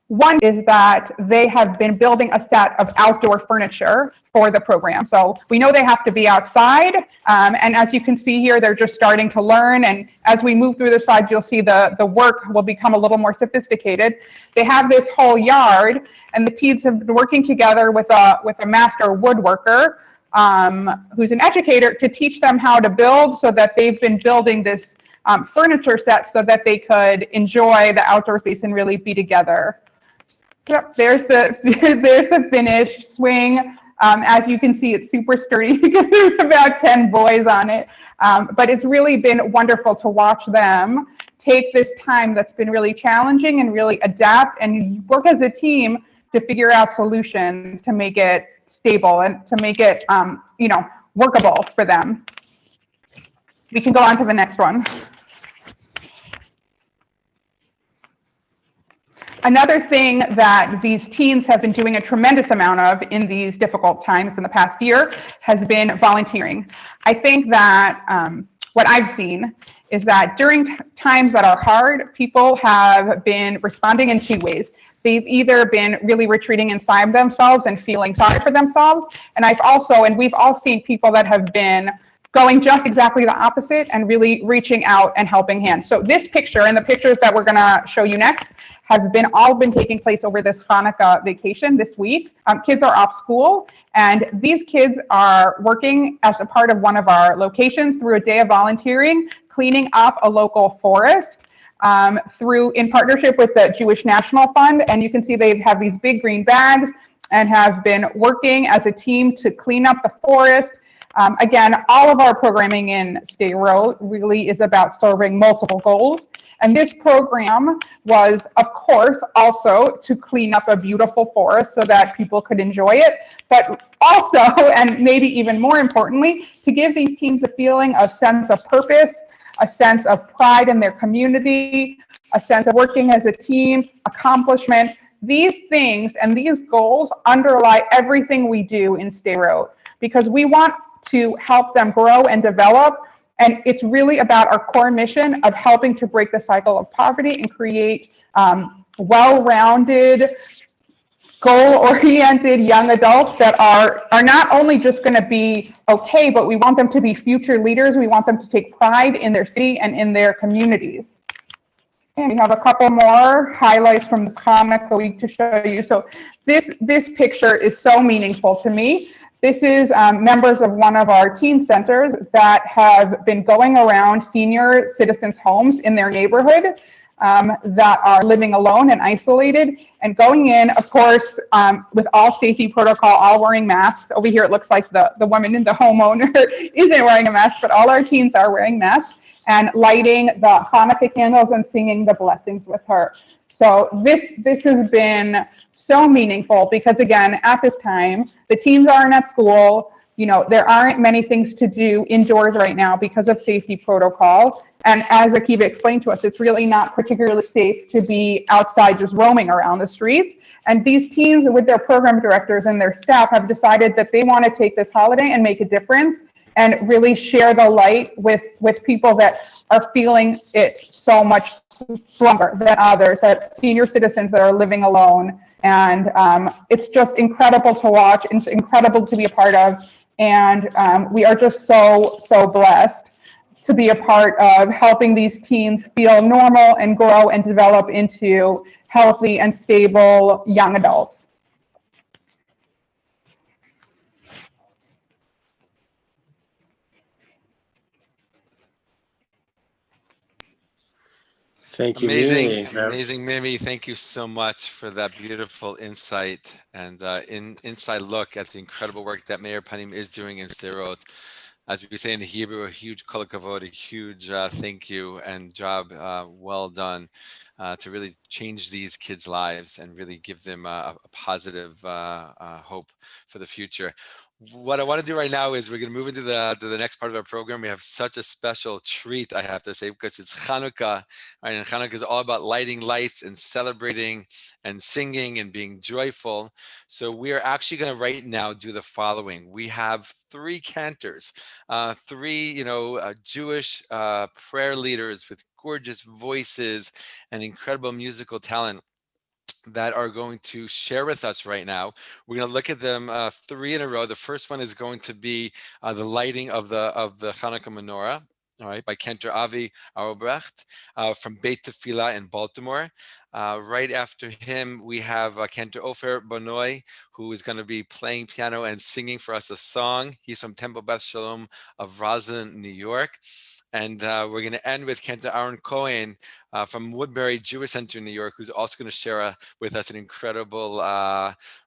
One is that they have been building a set of outdoor furniture for the program. So we know they have to be outside. And as you can see here, they're just starting to learn. And as we move through the slides, you'll see the work will become a little more sophisticated. They have this whole yard, and the teams have been working together with a master woodworker who's an educator to teach them how to build, so that they've been building this furniture set so that they could enjoy the outdoor space and really be together. Yep, there's the finished swing. As you can see, it's super sturdy because there's about 10 boys on it. But it's really been wonderful to watch them take this time that's been really challenging and really adapt and work as a team to figure out solutions to make it stable and to make it, workable for them. We can go on to the next one. Another thing that these teens have been doing a tremendous amount of in these difficult times in the past year has been volunteering. I think that what I've seen is that during times that are hard, people have been responding in two ways. They've either been really retreating inside themselves and feeling sorry for themselves, and we've all seen people that have been going just exactly the opposite and really reaching out and helping hands. So this picture and the pictures that we're gonna show you next have all been taking place over this Hanukkah vacation this week. Kids are off school, and these kids are working as a part of one of our locations through a day of volunteering, cleaning up a local forest in partnership with the Jewish National Fund. And you can see they have these big green bags and have been working as a team to clean up the forest. Again, all of our programming in Sderot really is about serving multiple goals. And this program was, of course, also to clean up a beautiful forest so that people could enjoy it, but also, and maybe even more importantly, to give these teams a feeling of sense of purpose, a sense of pride in their community, a sense of working as a team, accomplishment. These things and these goals underlie everything we do in Sderot, because we want to help them grow and develop. And it's really about our core mission of helping to break the cycle of poverty and create well-rounded, goal-oriented young adults that are not only just going to be okay, but we want them to be future leaders. We want them to take pride in their city and in their communities. And we have a couple more highlights from this Hanukkah week to show you. So this picture is so meaningful to me. This is members of one of our teen centers that have been going around senior citizens' homes in their neighborhood that are living alone and isolated, and going in, of course, with all safety protocol, all wearing masks. Over here, it looks like the woman in the homeowner isn't wearing a mask, but all our teens are wearing masks, and lighting the Hanukkah candles and singing the blessings with her. So this has been so meaningful because, again, at this time, the teens aren't at school. There aren't many things to do indoors right now because of safety protocol. And as Akiva explained to us, it's really not particularly safe to be outside just roaming around the streets. And these teens, with their program directors and their staff, have decided that they want to take this holiday and make a difference and really share the light with people that are feeling it so much stronger than others, that senior citizens that are living alone. And it's just incredible to watch. It's incredible to be a part of. And we are just so blessed to be a part of helping these teens feel normal and grow and develop into healthy and stable young adults. Thank you, Amazing, Mimi. amazing, Mimi. Thank you so much for that beautiful insight and inside look at the incredible work that Meir Panim is doing in Sderot. as we say in the Hebrew, a huge kol hakavod, a huge thank you and job well done to really change these kids' lives and really give them a positive hope for the future. What I want to do right now is we're going to move into the next part of our program. We have such a special treat, I have to say, because it's Hanukkah, right? And Hanukkah is all about lighting lights and celebrating and singing and being joyful. So we are actually going to right now do the following. We have three cantors, three, Jewish prayer leaders with gorgeous voices and incredible musical talent that are going to share with us right now. We're going to look at them three in a row. The first one is going to be the lighting of the Hanukkah Menorah. All right, by Cantor Avi Auerbrecht from Beit Tefillah in Baltimore. Right after him, we have Cantor Ofer Bonoy, who is going to be playing piano and singing for us a song. He's from Temple Beth Shalom of Roslyn, New York. And we're going to end with Cantor Aaron Cohen from Woodbury Jewish Center in New York, who's also going to share with us an incredible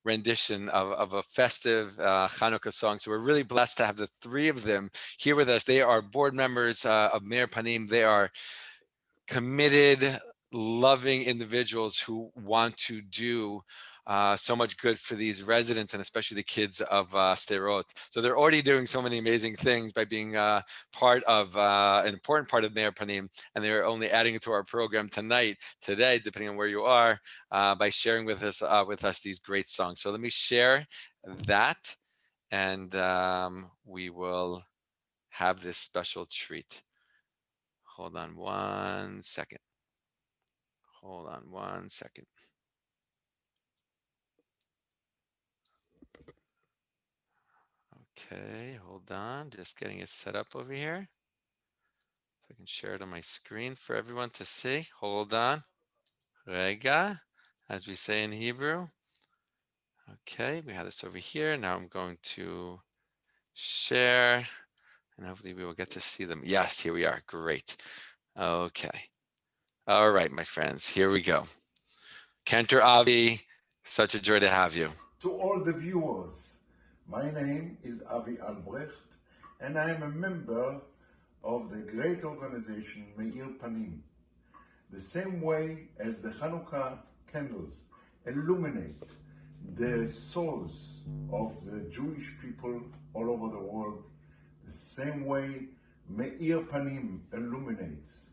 rendition of a festive Hanukkah song. So we're really blessed to have the three of them here with us. They are board members of Meir Panim. They are committed, loving individuals who want to do so much good for these residents and especially the kids of Sderot. So they're already doing so many amazing things by being part of an important part of Meir Panim, and they're only adding it to our program today, depending on where you are, by sharing with us these great songs. So let me share that, and we will have this special treat. Hold on one second. Okay, hold on. Just getting it set up over here. So I can share it on my screen for everyone to see. Hold on. Rega, as we say in Hebrew. Okay, we have this over here. Now I'm going to share, and hopefully we will get to see them. Yes, here we are. Great. Okay. All right, my friends, here we go. Cantor Avi, such a joy to have you. To all the viewers, my name is Avi Albrecht, and I am a member of the great organization Meir Panim. The same way as the Hanukkah candles illuminate the souls of the Jewish people all over the world, the same way Meir Panim illuminates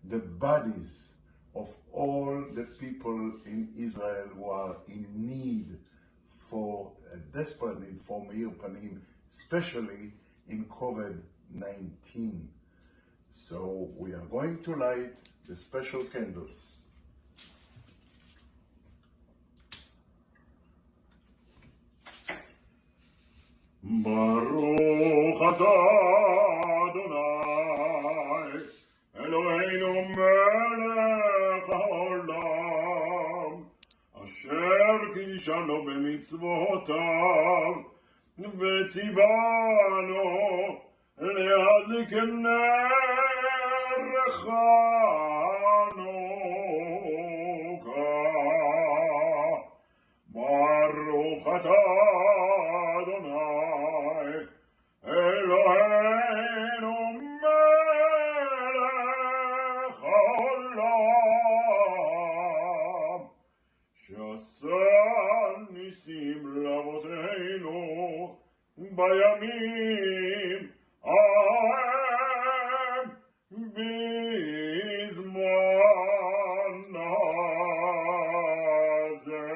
the bodies of all the people in Israel who are in need for a desperate need for Meir Panim, especially in COVID-19. So we are going to light the special candles. Baruch atah Adonai, Eloheinu melech haolam, asher kidshanu b'mitzvotav, v'tzivanu le'adlik ner Chanukah. Baruch atah Adonai, Eloheinu melech haolam, she'asa nisim la'avoteinu bayamim ha'em bizman hazeh.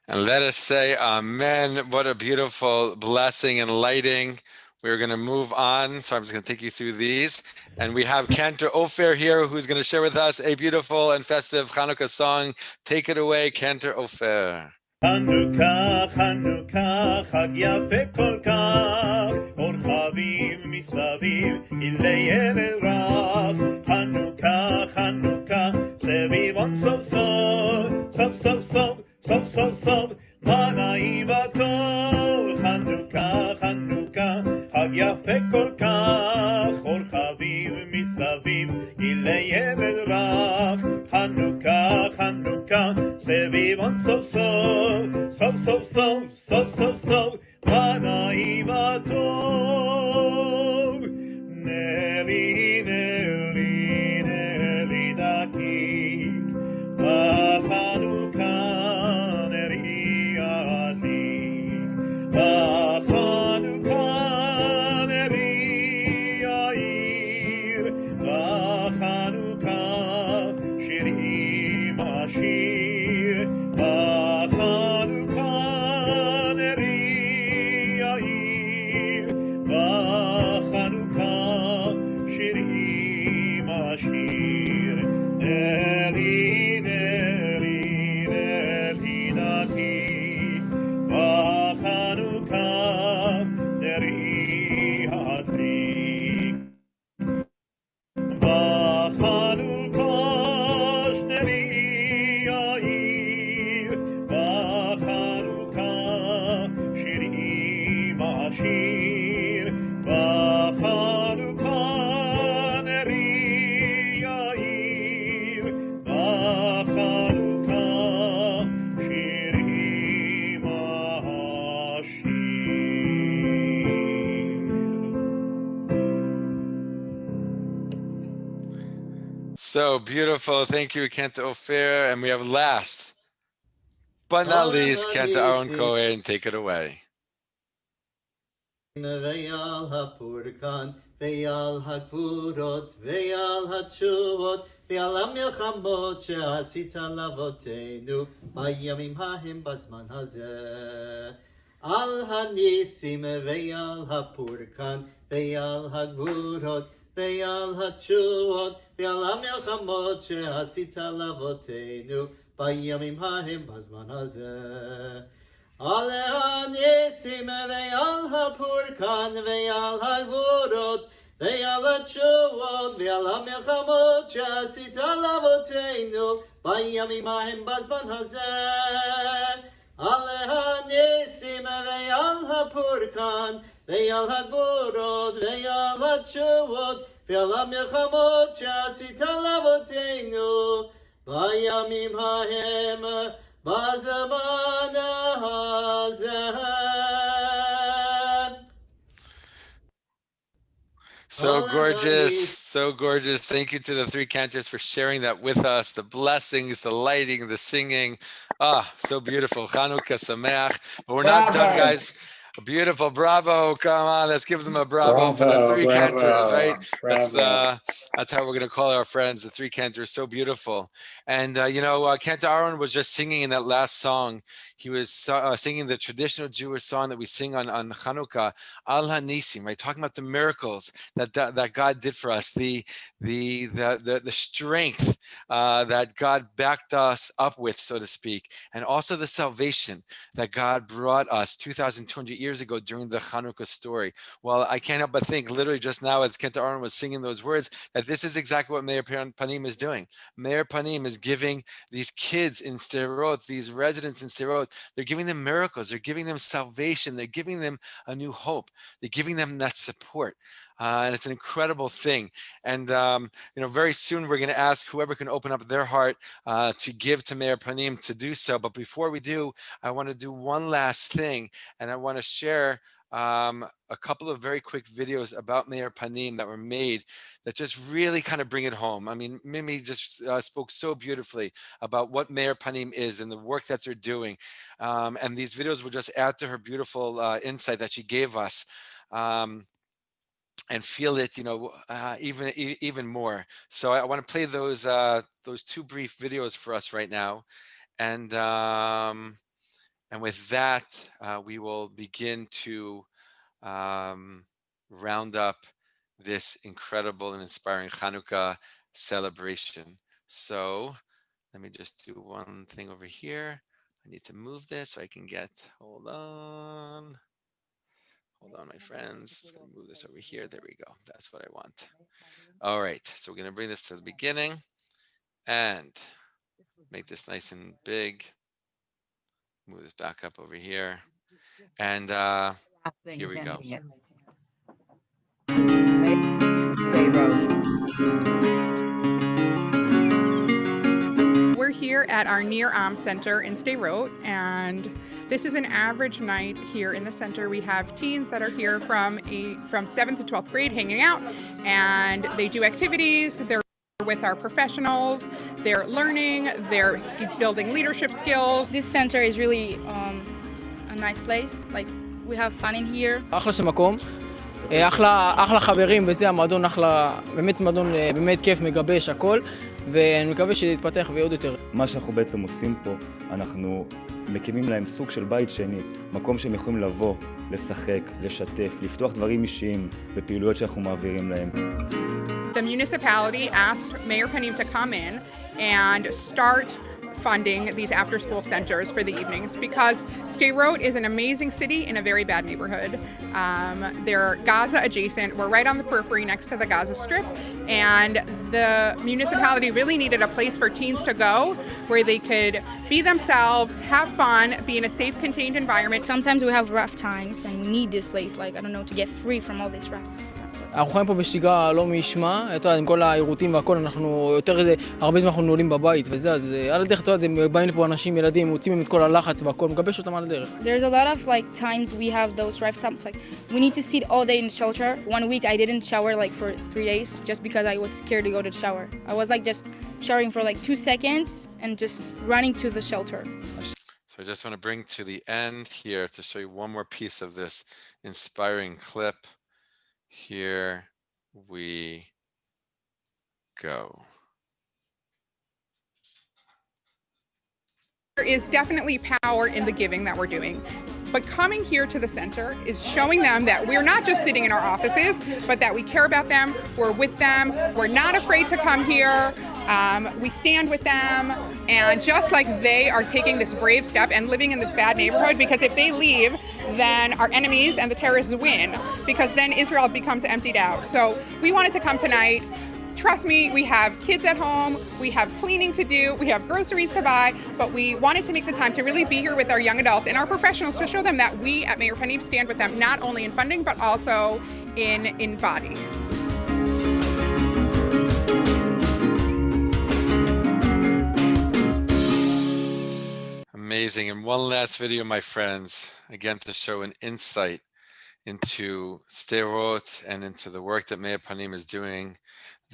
And let us say amen. What a beautiful blessing and lighting. We're going to move on. So I'm just going to take you through these. And we have Cantor Ofer here, who's going to share with us a beautiful and festive Hanukkah song. Take it away, Cantor Ofer. חנוכה, חנוכה, חג יפה כל כך, אור חביב מסביב, הלל ירח. חנוכה, חנוכה, סביבון סוף סוף, סוף סוף סוף, סוף סוף סוף מה נעים וטוב, חנוכה חנוכה חג יפה כל כך, אור חביב מסביב אילי אבל רך, חנוכה חנוכה סביבון סוף סוף סוף סוף סוף סוף סוף סוף מה נעים וטוב. נרי נרי נרי דקיק בחנוכה נרי עתיק, בחנוכה נרי יאיר, בחנוכה שירים אשיר, בחנוכה נרי יאיר, בחנוכה שירים אשיר. נרי נרי נרי דקיק בחנוכה נרי הדליק, בחנוכה נרי יאיר, בחנוכה שירים אשיר, בחנוכה נרי יאיר, בחנוכה שירים אשיר. So beautiful. Thank you, Kent Ophir. And we have last but not least, Kent Aaron Cohen. Take it away. ועל הפורקן, ועל הגבורות, ועל התשובות, ועל המלחמות שעשית לאבותינו בימים ההם בזמן הזה. על הניסים ועל הפורקן, ועל הגבורות, ועל התשובות, ועל המלחמות שעשית לאבותינו בימים ההם בזמן הזה. על הניסים ועל הפורקן ועל הגבורות ועל התשובות ועל המלחמות שעשית לאבותינו בימים ההם בזמן הזה. על הניסים ועל הפורקן ועל הגבורות ועל התשובות ועל המלחמות שעשית לאבותינו בימים ההם בזמן הזה. So gorgeous, so gorgeous. Thank you to the three cantors for sharing that with us. The blessings, the lighting, the singing. Ah, so beautiful. Chanukah Sameach. But we're not done, guys. Beautiful. Bravo. Come on. Let's give them a bravo for the three cantors, right? That's how we're going to call our friends, the three cantors. So beautiful. And, Cantor Aaron was just singing in that last song. He was singing the traditional Jewish song that we sing on Hanukkah, Al HaNisim, right? Talking about the miracles that God did for us, the strength that God backed us up with, so to speak, and also the salvation that God brought us 2,200 years ago during the Hanukkah story. Well, I can't help but think, literally just now, as Kent Aaron was singing those words, that this is exactly what Meir Panim is doing. Meir Panim is giving these kids in Sderot, these residents in Sderot, they're giving them miracles, they're giving them salvation, they're giving them a new hope, they're giving them that support. And it's an incredible thing. And, very soon we're going to ask whoever can open up their heart to give to Meir Panim to do so. But before we do, I want to do one last thing. And I want to share a couple of very quick videos about Meir Panim that were made that just really kind of bring it home. I mean, Mimi just spoke so beautifully about what Meir Panim is and the work that they're doing. And these videos will just add to her beautiful insight that she gave us. And feel it, even more. So I want to play those two brief videos for us right now, and with that, we will begin to round up this incredible and inspiring Hanukkah celebration. So let me just do one thing over here. I need to move this so I can get. Hold on, my friends. Let's move this over here. There we go. That's what I want. All right. So we're going to bring this to the beginning and make this nice and big. Move this back up over here. And here we go. We're here at our Meir Panim Center in Sderot, and this is an average night here in the center. We have teens that are here from 7th to 12th grade hanging out, and they do activities. They're with our professionals. They're learning. They're building leadership skills. This center is really a nice place. Like, we have fun in here. אחלה של מקום, אחלה חברים, וזה המועדון אחלה, באמת מועדון באמת כיף, מגבש הכל, ואני מקווה שיתפתח ועוד יותר. מה שאנחנו בעצם עושים פה, אנחנו מקימים להם סוג של בית שני, מקום שהם יכולים לבוא, לשחק, לשתף, לפתוח דברים אישיים בפעילויות שאנחנו מעבירים להם. The municipality asked Meir Panim to come in and start funding these after-school centers for the evenings because Sderot is an amazing city in a very bad neighborhood. They're Gaza adjacent. We're right on the periphery next to the Gaza Strip, and the municipality really needed a place for teens to go where they could be themselves, have fun, be in a safe, contained environment. Sometimes we have rough times and we need this place, like, I don't know, to get free from all this rough times. אנחנו חיים פה בשגרה לא משמע, אתה יודע, עם כל העירותים והכל, אנחנו יותר, הרבה זמן אנחנו נעולים בבית וזה, אז על הדרך, אתה יודע, באים לפה אנשים, ילדים, מוצאים את כל הלחץ והכל, מגבש אותם על הדרך. There's a lot of like times we have those rough times, like we need to sit all day in the shelter. 1 week I didn't shower like for 3 days just because I was scared to go to the shower. I was like just showering for like 2 seconds and just running to the shelter. So I just want to bring to the end here to show you one more piece of this inspiring clip. Here we go. There is definitely power in the giving that we're doing. But coming here to the center is showing them that we're not just sitting in our offices, but that we care about them, we're with them, we're not afraid to come here, we stand with them, and just like they are taking this brave step and living in this bad neighborhood, because if they leave, then our enemies and the terrorists win, because then Israel becomes emptied out. So we wanted to come tonight. Trust me, we have kids at home, we have cleaning to do, we have groceries to buy, but we wanted to make the time to really be here with our young adults and our professionals to show them that we at Meir Panim stand with them, not only in funding, but also in body. Amazing. And one last video, my friends, again, to show an insight into Sderot and into the work that Meir Panim is doing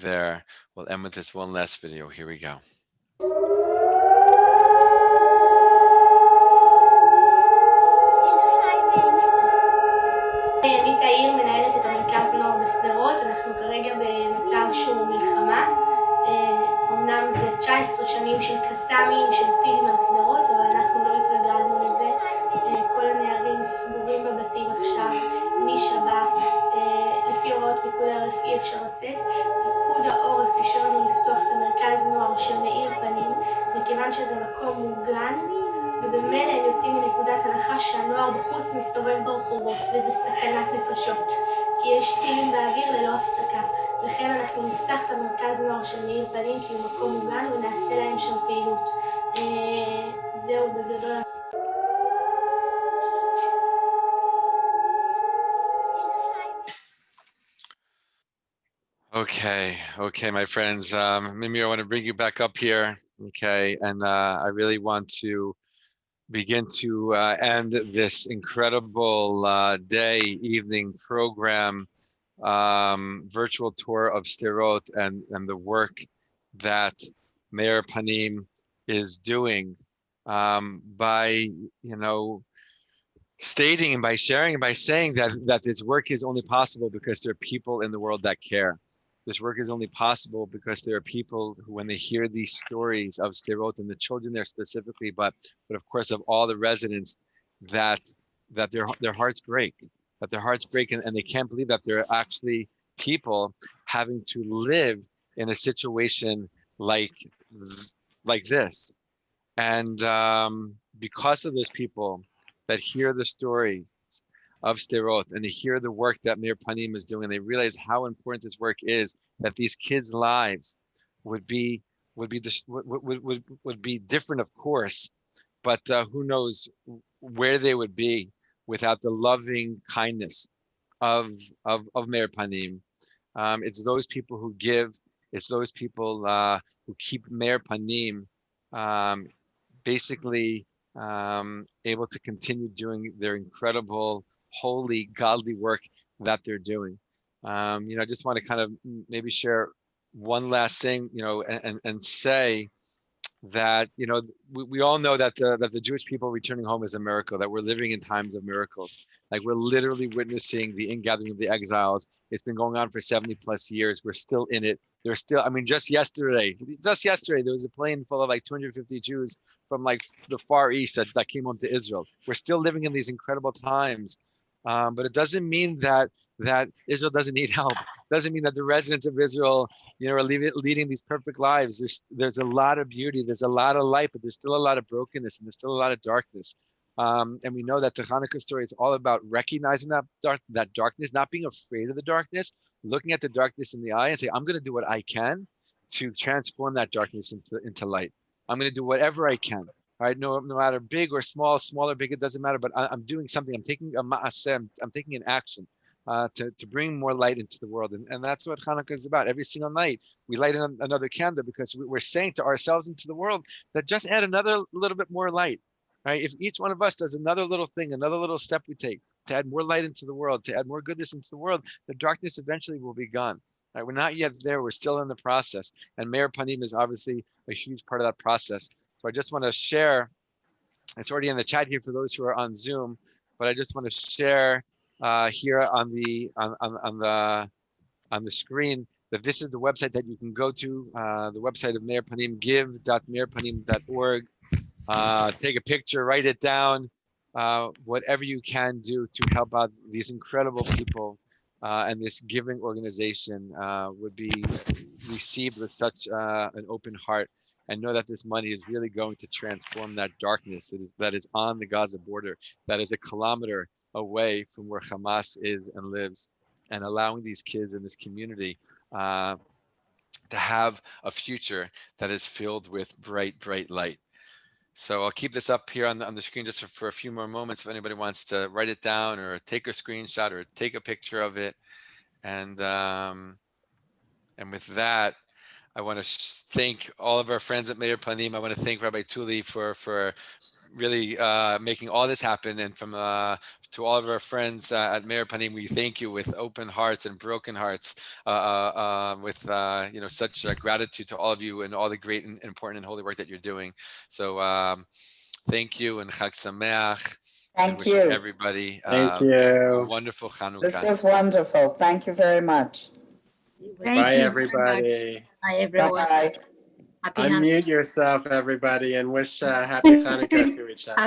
there. We'll end with this one last video. Here we go. אני תאיר, מנהלת את המרכז נוער בשדרות. אנחנו כרגע במצב שהוא מלחמה. אמנם זה 19 שנים של קסאמים, של טילים על שדרות, אבל אנחנו לא התרגלנו לזה. כל הנערים סגורים בבתים עכשיו משבת. לפי הוראות פיקוד העורף אי אפשר לצאת. פיקוד העורף אפשר לנו לפתוח את המרכז נוער של מאיר פנים, מכיוון שזה מקום מוגן, ובמילא הם יוצאים מנקודת הנחה שהנוער בחוץ מסתובב ברחובות, וזה סכנת נפשות, כי יש טילים באוויר ללא הפסקה. לכן אנחנו נפתח את המרכז נוער של מאיר פנים כי הוא מקום מוגן ונעשה להם שם פעילות. זהו בגדול. Okay, my friends. Mimi, I want to bring you back up here. Okay, and I really want to begin to end this incredible evening program, virtual tour of Sderot and the work that Meir Panim is doing by, stating and by sharing and by saying that this work is only possible because there are people in the world that care. This work is only possible because there are people who, when they hear these stories of Sderot and the children there specifically, but of course of all the residents, that their hearts break, and they can't believe that there are actually people having to live in a situation like this. And because of those people that hear the stories of Sderot and they hear the work that Meir Panim is doing, they realize how important this work is, that these kids' lives would be different, of course, but who knows where they would be without the loving kindness of Meir Panim. It's those people who give. It's those people who keep Meir Panim basically able to continue doing their incredible, holy, godly work that they're doing. I just want to kind of maybe share one last thing, and say that we all know that the Jewish people returning home is a miracle, that we're living in times of miracles. Like, we're literally witnessing the ingathering of the exiles. It's been going on for 70 plus years. We're still in it. There's still, just yesterday there was a plane full of like 250 Jews from like the Far East that came home to Israel. We're still living in these incredible times, but it doesn't mean that Israel doesn't need help. It doesn't mean that the residents of Israel, are leading these perfect lives. There's a lot of beauty, there's a lot of light, but there's still a lot of brokenness, and there's still a lot of darkness. And we know that the Hanukkah story is all about recognizing that darkness, not being afraid of the darkness, looking at the darkness in the eye and say, I'm going to do what I can to transform that darkness into light. I'm going to do whatever I can. All right, no matter big or small or big, it doesn't matter. But I'm doing something. I'm taking a ma'aseh. I'm taking an action to bring more light into the world, and that's what Hanukkah is about. Every single night, we light another candle because we're saying to ourselves and to the world that just add another little bit more light. Right? If each one of us does another little thing, another little step we take to add more light into the world, to add more goodness into the world, the darkness eventually will be gone. Right? We're not yet there. We're still in the process, and Meir Panim is obviously a huge part of that process. So I just want to share. It's already in the chat here for those who are on Zoom, but I just want to share here on the screen that this is the website that you can go to, the website of Meir Panim, give.meirpanim.org. Take a picture, write it down, whatever you can do to help out these incredible people, and this giving organization would be received with such an open heart, and know that this money is really going to transform that darkness that is on the Gaza border, that is a kilometer away from where Hamas is and lives, and allowing these kids in this community to have a future that is filled with bright, bright light. So I'll keep this up here on the screen just for a few more moments if anybody wants to write it down or take a screenshot or take a picture of it. And with that, I want to thank all of our friends at Meir Panim. I want to thank Rabbi Tuli for really making all this happen. And from to all of our friends at Meir Panim, we thank you with open hearts and broken hearts, with such gratitude to all of you and all the great and important and holy work that you're doing. So thank you, and Chag Sameach. Thank you, everybody. Thank you. A wonderful Hanukkah. This was wonderful. Thank you very much. Bye, everybody. Bye, everyone. Bye. Happy Unmute yourself, everybody, and wish happy Hanukkah to each other.